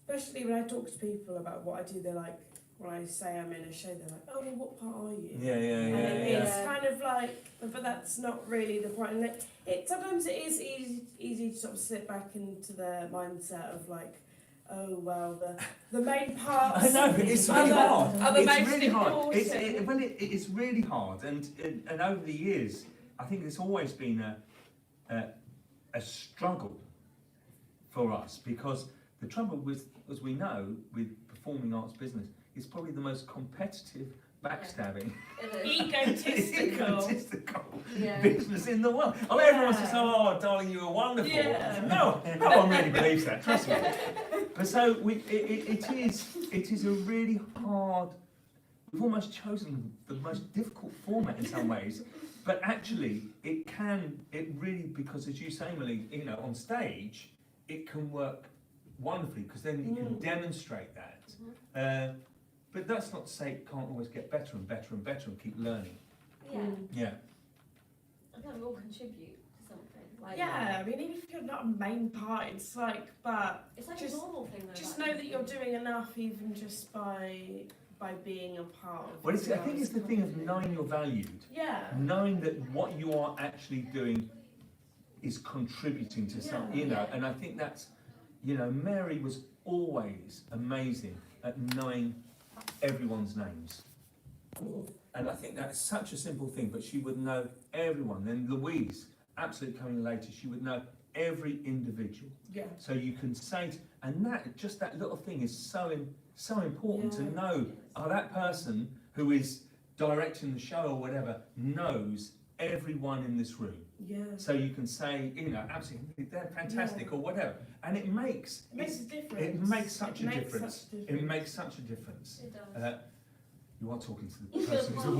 especially when I talk to people about what I do, they're like, when I say I'm in a show, they're like, oh, well, what part are you? Yeah. And it's yeah. kind of like, but that's not really the point. And it sometimes it is easy to sort of slip back into the mindset of like, oh well, the main parts. I know, it's are really the- hard. are the It's most really hard. important. It's really hard, and over the years, I think it's always been a struggle for us, because the trouble with, as we know, with performing arts business, is probably the most competitive, backstabbing, It is. Egotistical. Yeah. business in the world. I mean, everyone says, "Oh, darling, you were wonderful." Yeah. No one really believes that. Trust me. But so it is a really hard. We've almost chosen the most difficult format in some ways, but actually it really, because as you say, Emily, you know, on stage it can work wonderfully, because then you can demonstrate that. But that's not to say it can't always get better and better and better and keep learning. Yeah. Yeah. I think we all contribute to something. Like, Yeah, I mean, even if you're not a main part, it's like, but It's like just- a normal thing though. just like- know that you're doing enough, even just by being a part of Well, it. I think it's the thing of knowing you're valued, Yeah. knowing that what you are actually doing is contributing to something, you know. And I think that's, you know, Mary was always amazing at knowing everyone's names. And I think that's such a simple thing, but she would know everyone. Then Louise, absolutely coming later, she would know every individual. Yeah. So you can say, and that little thing is so important to know. Oh, that person who is directing the show or whatever knows everyone in this room. Yeah. So you can say, you know, absolutely, they're fantastic or whatever, and it makes It makes a difference. it makes such a makes difference. such a It difference. makes such a difference. It does. You are talking to the person who's the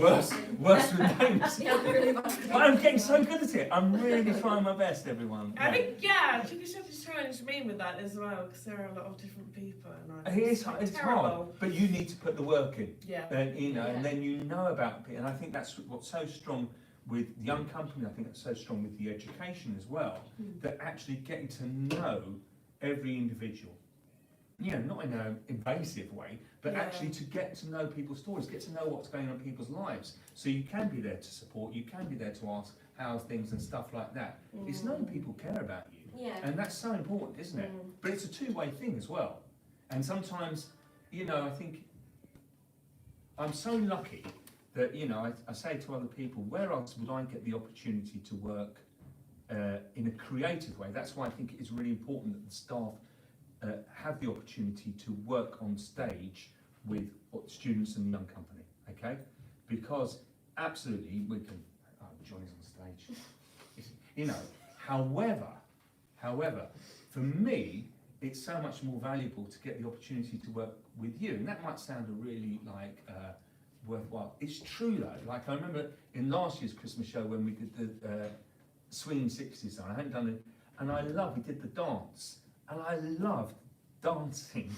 worst with names. Yeah, I'm really bad. But I'm getting so good at it. I'm really trying my best, everyone. I think, yeah, I think you should have challenged me with that as well, because there are a lot of different people. And It's hard, terrible. but you need to put the work in, Yeah. and you know, and Yeah. then you know about it. And I think that's what's so strong with Young Company, I think that's so strong with the education as well, that actually getting to know every individual. You know, not in an invasive way, but Yeah. actually to get to know people's stories, get to know what's going on in people's lives. So you can be there to support, you can be there to ask how's things and stuff like that. It's knowing people care about you. Yeah. And that's so important, isn't it? But it's a two-way thing as well. And sometimes, you know, I think I'm so lucky that, you know, I say to other people, where else would I get the opportunity to work in a creative way? That's why I think it is really important that the staff have the opportunity to work on stage with students in the Young Company, okay? Because absolutely we can, oh, Johnny's on stage, you know. However, for me, it's so much more valuable to get the opportunity to work with you, and that might sound a really like worthwhile. It's true though. Like I remember in last year's Christmas show when we did the Swinging 60s, I hadn't done it, and we did the dance. And I loved dancing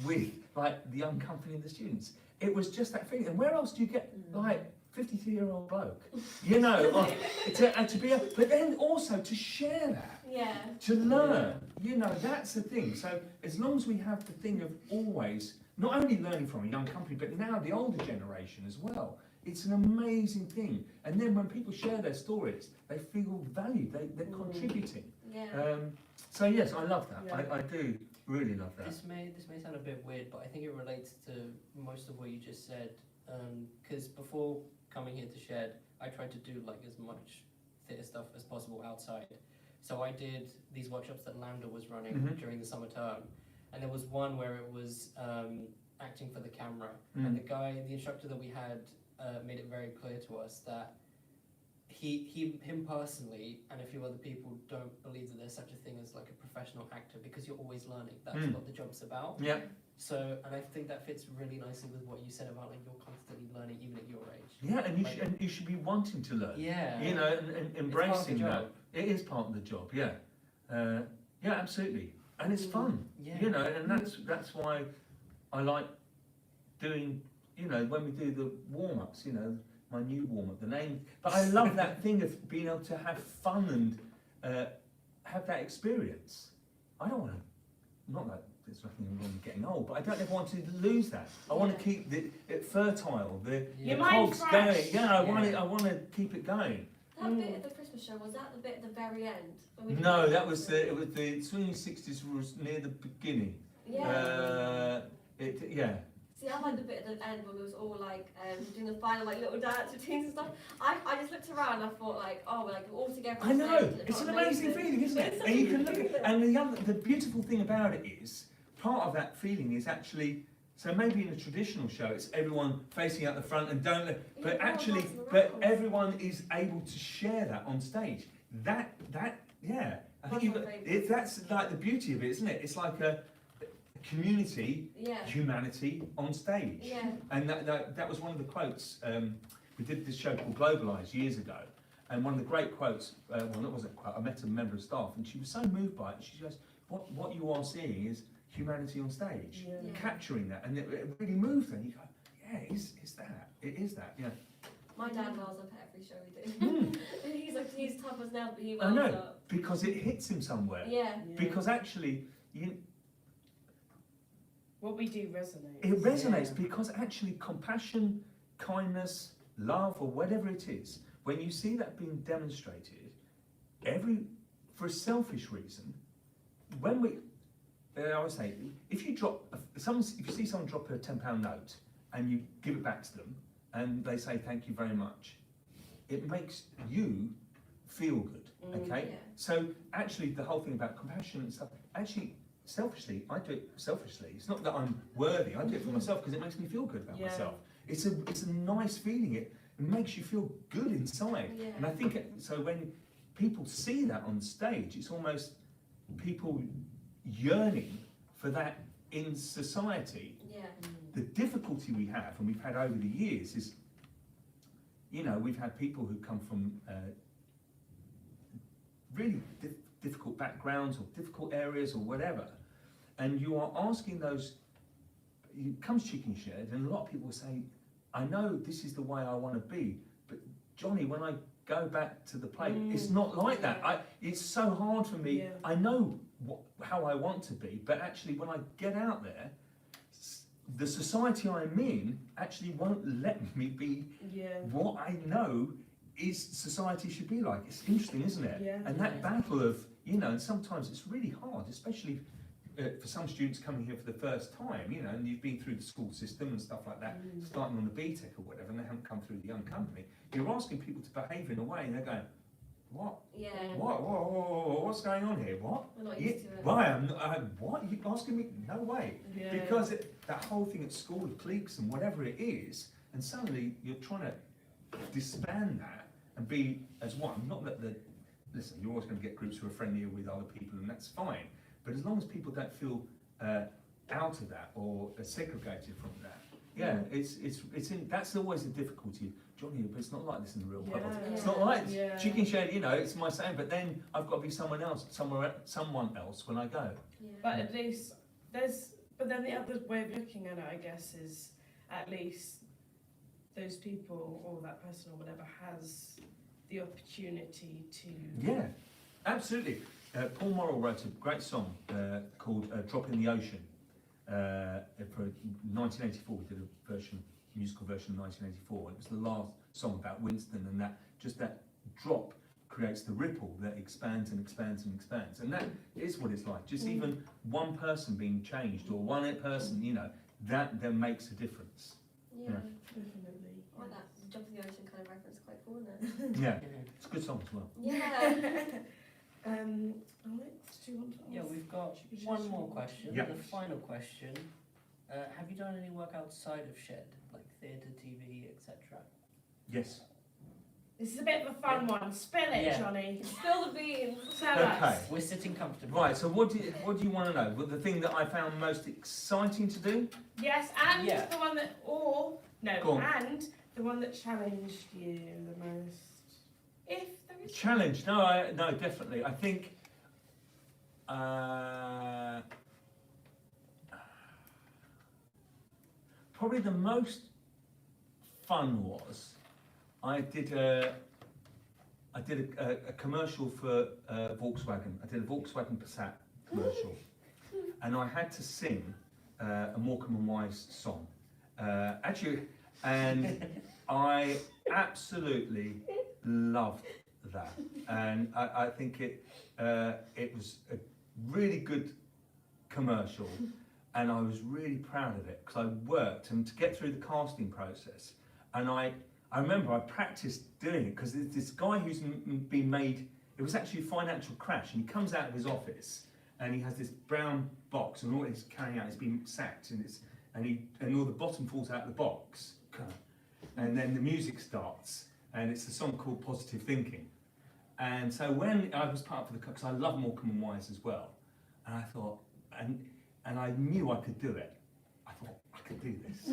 with like the Young Company and the students. It was just that feeling. And where else do you get like 53-year-old bloke? You know, to be able, but then also to share that, Yeah. to learn. You know, that's the thing. So as long as we have the thing of always not only learning from a Young Company, but now the older generation as well. It's an amazing thing. And then when people share their stories, they feel valued. They're contributing. Yeah. So yes, I love that. Yeah. I do really love that. This may sound a bit weird, but I think it relates to most of what you just said. Because before coming here to Shed, I tried to do like as much theatre stuff as possible outside. So I did these workshops that Lambda was running during the summer term, and there was one where it was acting for the camera, and the instructor that we had made it very clear to us that him personally and a few other people don't believe that there's such a thing as like a professional actor, because you're always learning. That's what the job's about. Yeah. So, and I think that fits really nicely with what you said about like you're constantly learning even at your age. Yeah, and you should be wanting to learn. Yeah. You know, and embracing It's part that. of It is part of the job. Yeah. Yeah, absolutely. And it's fun. Yeah. You know, and that's why I like doing. You know, when we do the warm-ups. You know, my new warm-up, the name. But I love that thing of being able to have fun and have that experience. I don't want to. Not that there's nothing wrong with getting old, but I don't ever want to lose that. I want to keep it fertile, the Your cogs mind's going. fresh. Yeah, I want to keep it going. That bit of the Christmas show, was that the bit at the very end? When we did No, the- that was the Swinging 60s was near the beginning. Yeah. Yeah. See, I like the bit at the end when we was all like doing the final like little dance routines and stuff. I just looked around and I thought like, oh, we're like all together. I on know, stage, it it's felt an amazing amazing. feeling, isn't it? It's such And you a can good look at, feeling. and the beautiful thing about it is, part of that feeling is actually, so maybe in a traditional show it's everyone facing out the front and don't look, but Yeah, actually, everyone's but around. everyone is able to share that on stage. That, yeah, I think That's you've my got, favourite. that's like the beauty of it, isn't it? It's like a community, Yeah. humanity on stage. Yeah. And that was one of the quotes. We did this show called Globalise years ago, and one of the great quotes, well, that wasn't a quote, I met a member of staff, and she was so moved by it. She goes, what you are seeing is humanity on stage, Yeah. Yeah. capturing that, and it really moved her. And you go, yeah, it's that. It is that, yeah. My dad wells up at every show we do. He's like, he's tough as nails, but he I wells know, up. because it hits him somewhere. Yeah. Because actually, What we do resonates. it resonates because actually compassion, kindness, love, or whatever it is, when you see that being demonstrated, for a selfish reason, when we, I would say, if you see someone drop a £10 note and you give it back to them and they say thank you very much, it makes you feel good. Okay, Yeah. so actually the whole thing about compassion and stuff, actually. Selfishly, I do it selfishly. It's not that I'm worthy. I do it for myself because it makes me feel good about Yeah. myself. It's a nice feeling. It makes you feel good inside. Yeah. And I think so when people see that on stage, it's almost people yearning for that in society. Yeah. The difficulty we have, and we've had over the years, is, you know, we've had people who come from really difficult backgrounds or difficult areas or whatever, and you are asking those, it comes Chicken Shed, and a lot of people will say, I know this is the way I want to be, but Johnny, when I go back to the play, it's not like that. It's so hard for me. I know how I want to be, but actually when I get out there, the society I'm in actually won't let me be what I know is society should be like. It's interesting, isn't it? Yeah. And that battle of, and sometimes it's really hard, especially for some students coming here for the first time, and you've been through the school system and stuff like that, starting on the BTEC or whatever, and they haven't come through the young company. You're asking people to behave in a way, and they're going, what? Yeah. What's going on here? What? We're not used to it. Why? What? You're asking me? No way. Yeah. Because that whole thing at school, the cliques and whatever it is, and suddenly you're trying to disband that and be as one. Not that listen, you're always going to get groups who are friendlier with other people, and that's fine. But as long as people don't feel out of that or segregated from that, that's always the difficulty. Johnny, but it's not like this in the real world. Yeah. It's not like Yeah. chicken shed, it's my saying, but then I've got to be someone else when I go. Yeah. But at least but then the other way of looking at it, I guess, is at least those people or that person or whatever has the opportunity to. Yeah, absolutely. Paul Morrell wrote a great song called Drop in the Ocean for 1984. We did a musical version in 1984. It was the last song about Winston, and that drop creates the ripple that expands and expands and expands. And that is what it's like. Just even one person being changed or one person, that then makes a difference. Yeah. Definitely. I like that jump in the ocean kind of reference, quite cool, isn't it? Yeah, it's a good song as well. Yeah. Alex, do you want to ask? Yeah, we've got Should we one just- more question. Yeah. The final question. Have you done any work outside of Shed, like theatre, TV, etc.? Yes. This is a bit of a fun one. Spill it, Yeah. Johnny. Spill the beans. Tell Okay. us. We're sitting comfortably. Right, so what do you want to know? Well, the thing that I found most exciting to do? Yes, and Yeah. the one that, Go no, on. and the one that challenged you the most. If there is. Challenge? No, definitely. I think probably the most fun was I did a commercial for Volkswagen. I did a Volkswagen Passat commercial, and I had to sing a Morecambe and Wise song. And I absolutely loved that, and I think it was a really good commercial, and I was really proud of it because I worked and to get through the casting process, and I remember I practiced doing it because there's this guy who's been made. It was actually a financial crash, and he comes out of his office and he has this brown box, and all he's carrying out, he's been sacked, and all the bottom falls out of the box, and then the music starts, and it's a song called Positive Thinking. And so when I was part of the, because I love Morecambe and Wise as well, and I thought, and I knew I could do it. I thought I could do this.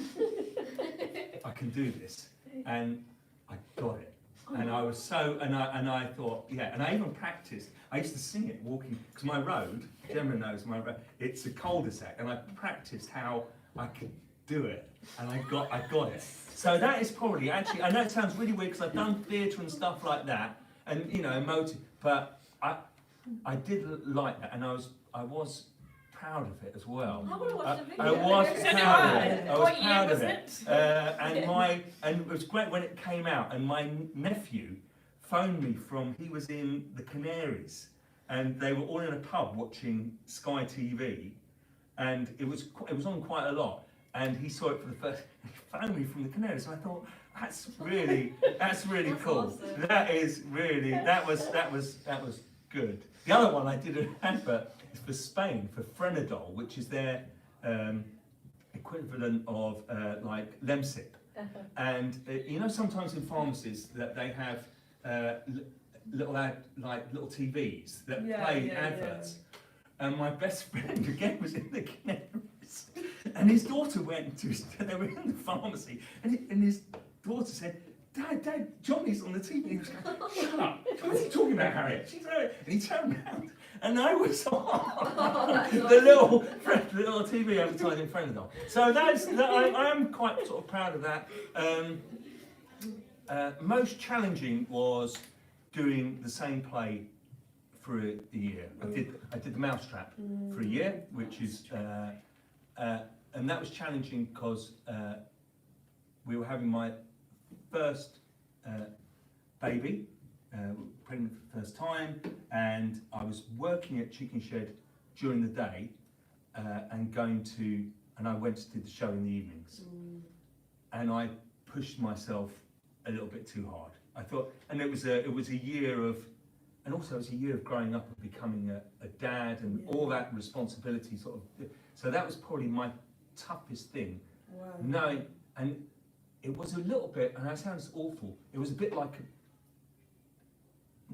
I can do this, and I got it. And I was so, and I thought, yeah, and I even practiced. I used to sing it walking, because my road, Gemma knows my road, it's a cul-de-sac, and I practiced how I could do it, and I got it. So that is probably, actually, I know it sounds really weird, because I've done theatre and stuff like that, and, emotive, but I did like that, and I was proud of it as well. I want to watch the video. I was So do proud of I. it. I was What year proud was of it. it? And it was great when it came out. And my nephew phoned me he was in the Canaries, and they were all in a pub watching Sky TV, and it was on quite a lot. And he saw it for the first. He phoned me from the Canaries, and I thought that's really That's cool. awesome. That was good. The other one I did an advert is for Spain for Frenadol, which is their equivalent of like Lemsip. And sometimes in pharmacies that they have little TVs that play adverts. And my best friend again was in the Canaries, and his daughter they were in the pharmacy, and his daughter said, Dad, Johnny's on the TV. And he was going, shut up, what's he talking about, Harriet? And he turned around, and I was on the little TV advertising Frenadol. So I am quite sort of proud of that. Most challenging was doing the same play for a year. I did the Mousetrap for a year, which is, and that was challenging because we were having my first baby, pregnant for the first time, and I was working at Chicken Shed during the day, and I went to do the show in the evenings, and I pushed myself a little bit too hard. I thought, and it was a year of, and also it was a year of growing up and becoming a dad and all that responsibility sort of. So that was probably my toughest thing. Wow. Knowing, and it was a little bit, and that sounds awful. It was a bit like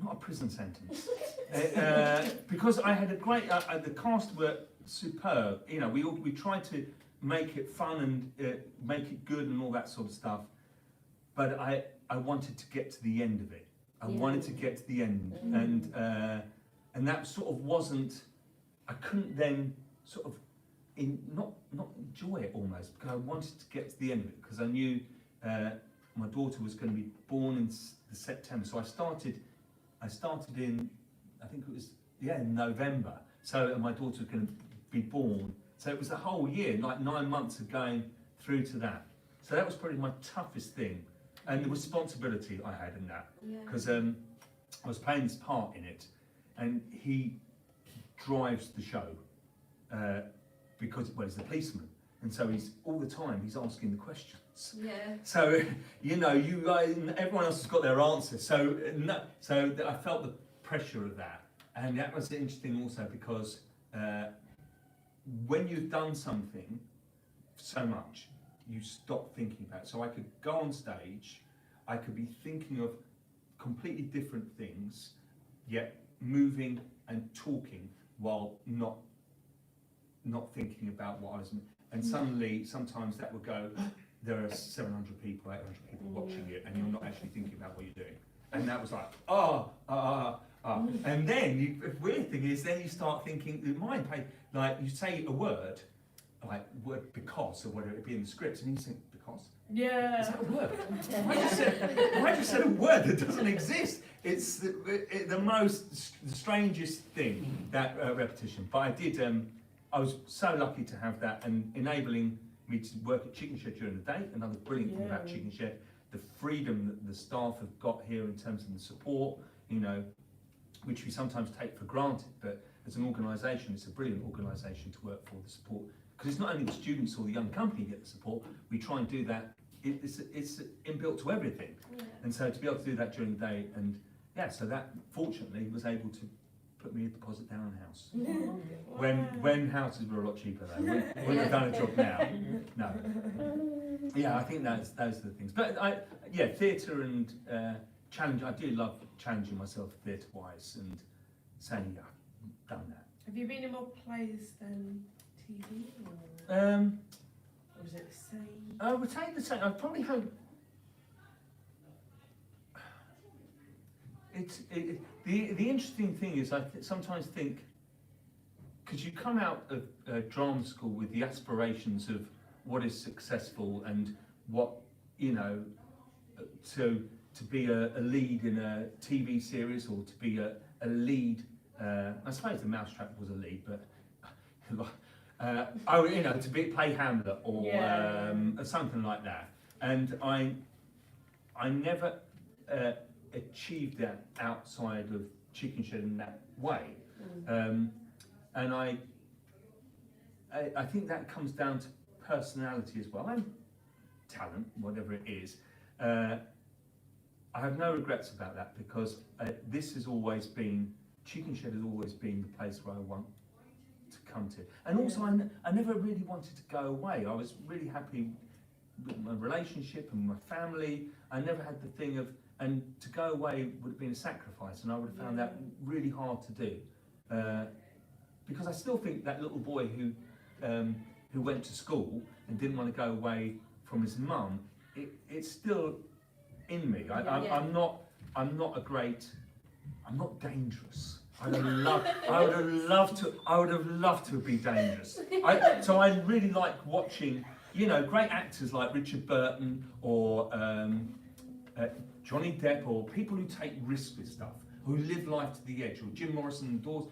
not a prison sentence, because I had a great. The cast were superb. You know, we tried to make it fun and make it good and all that sort of stuff. But I wanted to get to the end of it. I wanted to get to the end, and that sort of wasn't. I couldn't then sort of not enjoy it almost, because I wanted to get to the end of it, because I knew my daughter was going to be born in September. So I started in, I think it was in November. So my daughter was going to be born. So it was the whole year, like 9 months of going through to that. So that was probably my toughest thing. And the responsibility I had in that, because I was playing this part in it, and he drives the show because he's the policeman, and so he's all the time he's asking the questions. Yeah. So you know, everyone else has got their answer. So I felt the pressure of that, and that was interesting also because when you've done something so much, you stop thinking about it. So I could go on stage, I could be thinking of completely different things, yet moving and talking while not thinking about what I was. And suddenly, sometimes that would go, there are 700 people, 800 people watching it, and you're not actually thinking about what you're doing. And that was like, And then, the weird thing is, then you start thinking, the mind play, like you say a word, like word because, or whatever it be in the script, and you think, because? Yeah. Is that a word? Why just said a word that doesn't exist? It's the most, the strangest thing, that repetition. But I did, I was so lucky to have that, and enabling me to work at Chicken Shed during the day. Another brilliant thing about Chicken Shed, the freedom that the staff have got here in terms of the support, you know, which we sometimes take for granted, but as an organisation, it's a brilliant organisation to work for, the support. Because it's not only the students or the young company get the support, we try and do that, it's inbuilt to everything. And so to be able to do that during the day, and so that fortunately was able to put me a deposit down on a house. When houses were a lot cheaper though, wouldn't have done a job now. No. Yeah, I think those are the things. But theatre and challenge, I do love challenging myself theatre-wise and saying, I've done that. Have you been in more plays than TV? Or is it the same? I would say the same. I probably hope. The interesting thing is, I sometimes think, because you come out of drama school with the aspirations of what is successful and what, you know, to be a lead in a TV series, or to be a lead. I suppose the Mousetrap was a lead, but to play Hamlet or something like that. And I never achieved that outside of Chicken Shed in that way. And I think that comes down to personality as well, and talent, whatever it is. I have no regrets about that, because this has always been, Chicken Shed has always been the place where I want to come to. And also, I never really wanted to go away. I was really happy with my relationship and my family. I never had the thing of, and to go away would have been a sacrifice, and I would have found that really hard to do. Because I still think that little boy who went to school and didn't want to go away from his mum, it's still in me. I'm not dangerous. I would have loved to be dangerous. So I really like watching, you know, great actors like Richard Burton or Johnny Depp, or people who take risks with stuff, who live life to the edge, or Jim Morrison and Dawes.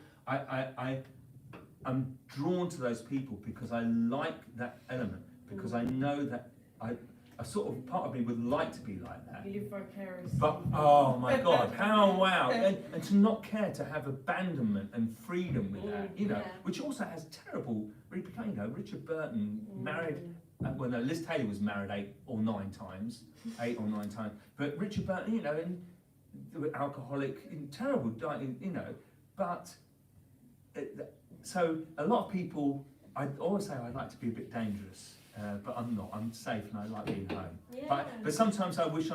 I'm drawn to those people because I like that element, because I know that a sort of part of me would like to be like that. You live vicariously. But oh my God, how wow! And to not care, to have abandonment and freedom with that, you know, Yeah. which also has terrible repercussions. You know, Richard Burton married. Well, no, Liz Taylor was married 8 or 9 times, But Richard Burton, you know, and alcoholic, terrible, you know. But so a lot of people, I always say I like to be a bit dangerous. But I'm not. I'm safe and I like being home. Yeah. But sometimes I wish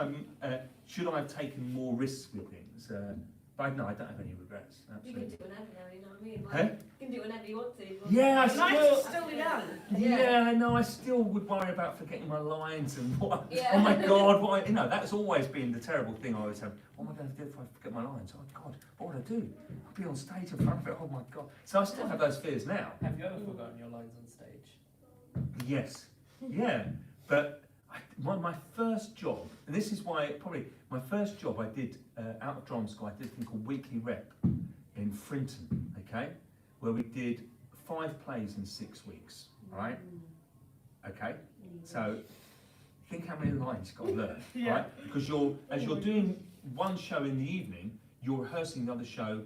should I have taken more risks with things. But no, I don't have any regrets. You can Absolutely. do whatever, though, you know what I mean? Like, Hey? you can do whatever you want to. Yeah, I Life's still. still young. Yeah, no, I still would worry about forgetting my lines and what. Yeah. Oh my God, what? You know, that's always been the terrible thing I always have. What am I going to do if I forget my lines? Oh God, what would I do? I'll be on stage in front of it. Oh my God. So I still have those fears now. Have you ever forgotten your lines on stage? Yes, yeah, but my first job, and this is why probably my first job I did out of drama school, I did a thing called Weekly Rep in Frinton, okay, where we did 5 plays in 6 weeks, right? Okay, so think how many lines you've got to learn, Yeah. right? Because as you're doing one show in the evening, you're rehearsing another show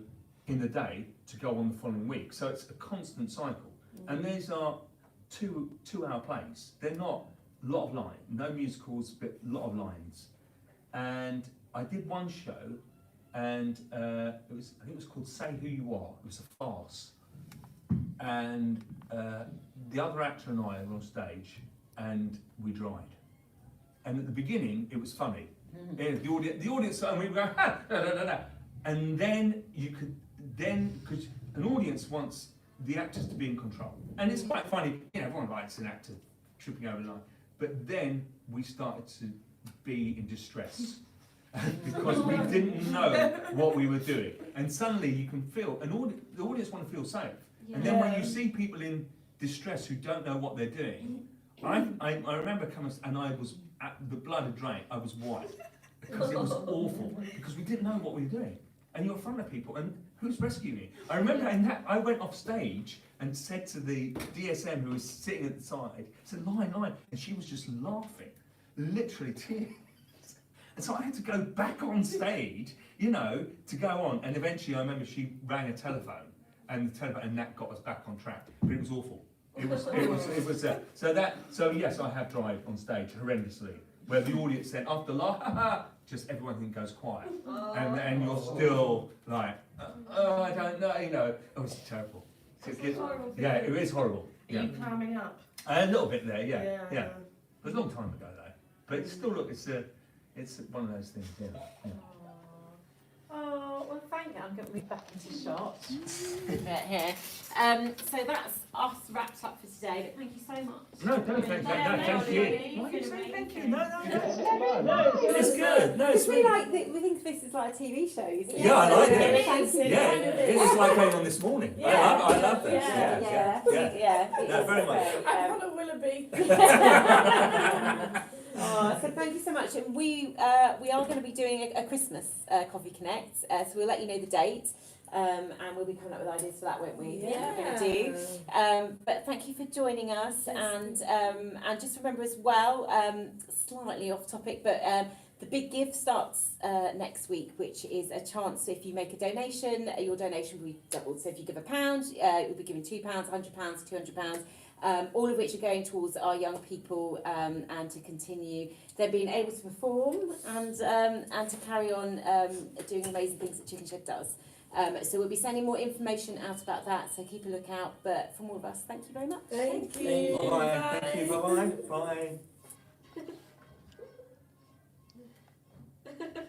in the day to go on the following week, so it's a constant cycle, and these are 2-hour plays. They're not a lot of lines, no musicals, but a lot of lines. And I did one show, and I think it was called Say Who You Are. It was a farce, and the other actor and I were on stage, and we dried. And at the beginning, it was funny. Yeah, the audience, and we were going, ha, da, da, da, da. And then because an audience wants the actors to be in control. And it's quite funny, you know, everyone likes an actor tripping over the line. But then we started to be in distress because we didn't know what we were doing. And suddenly you can feel, the audience want to feel safe. And then when you see people in distress who don't know what they're doing, I remember coming, and I was, the blood had drained, I was white. Because it was awful, because we didn't know what we were doing. And you're in front of people, and who's rescuing me? I remember I went off stage and said to the DSM who was sitting at the side, said, line, and she was just laughing, literally tears. And so I had to go back on stage, you know, to go on. And eventually I remember she rang a telephone, and that got us back on track. But it was awful. It was so yes, I have dried on stage horrendously, where the audience said after laugh, just everyone goes quiet, and you're still like, oh, I don't know, you know, it was terrible. Yeah, it is horrible. Are Yeah, you climbing up? a little bit there. Yeah. Yeah. It was a long time ago though, but it's still it's one of those things. Yeah. Oh, well, thank you. I'm going to move back into shot a bit here. So that's us wrapped up for today, but thank you so much. No, don't thank you. Why Why are you saying thank you? you? No, it's good. No, it's We really. we think this is like a TV show. You see? Yeah, I like it. Thank you. Yeah, it was like going on this morning. I love this. Yeah. No, very much. I'm on a Willoughby. So thank you so much. And we are going to be doing a Christmas Coffee Connect. So we'll let you know the date. And we'll be coming up with ideas for that, won't we? What we're going to do. But thank you for joining us, and just remember as well, slightly off topic, but the big give starts next week, which is a chance. So if you make a donation, your donation will be doubled. So if you give £1, you'll be giving £2, £100, £200. All of which are going towards our young people, and to continue them being able to perform and to carry on doing amazing things that Chicken Shed does. So we'll be sending more information out about that, so keep a lookout. But from all of us, thank you very much. Thank you. Bye. Thank you. Bye. Bye.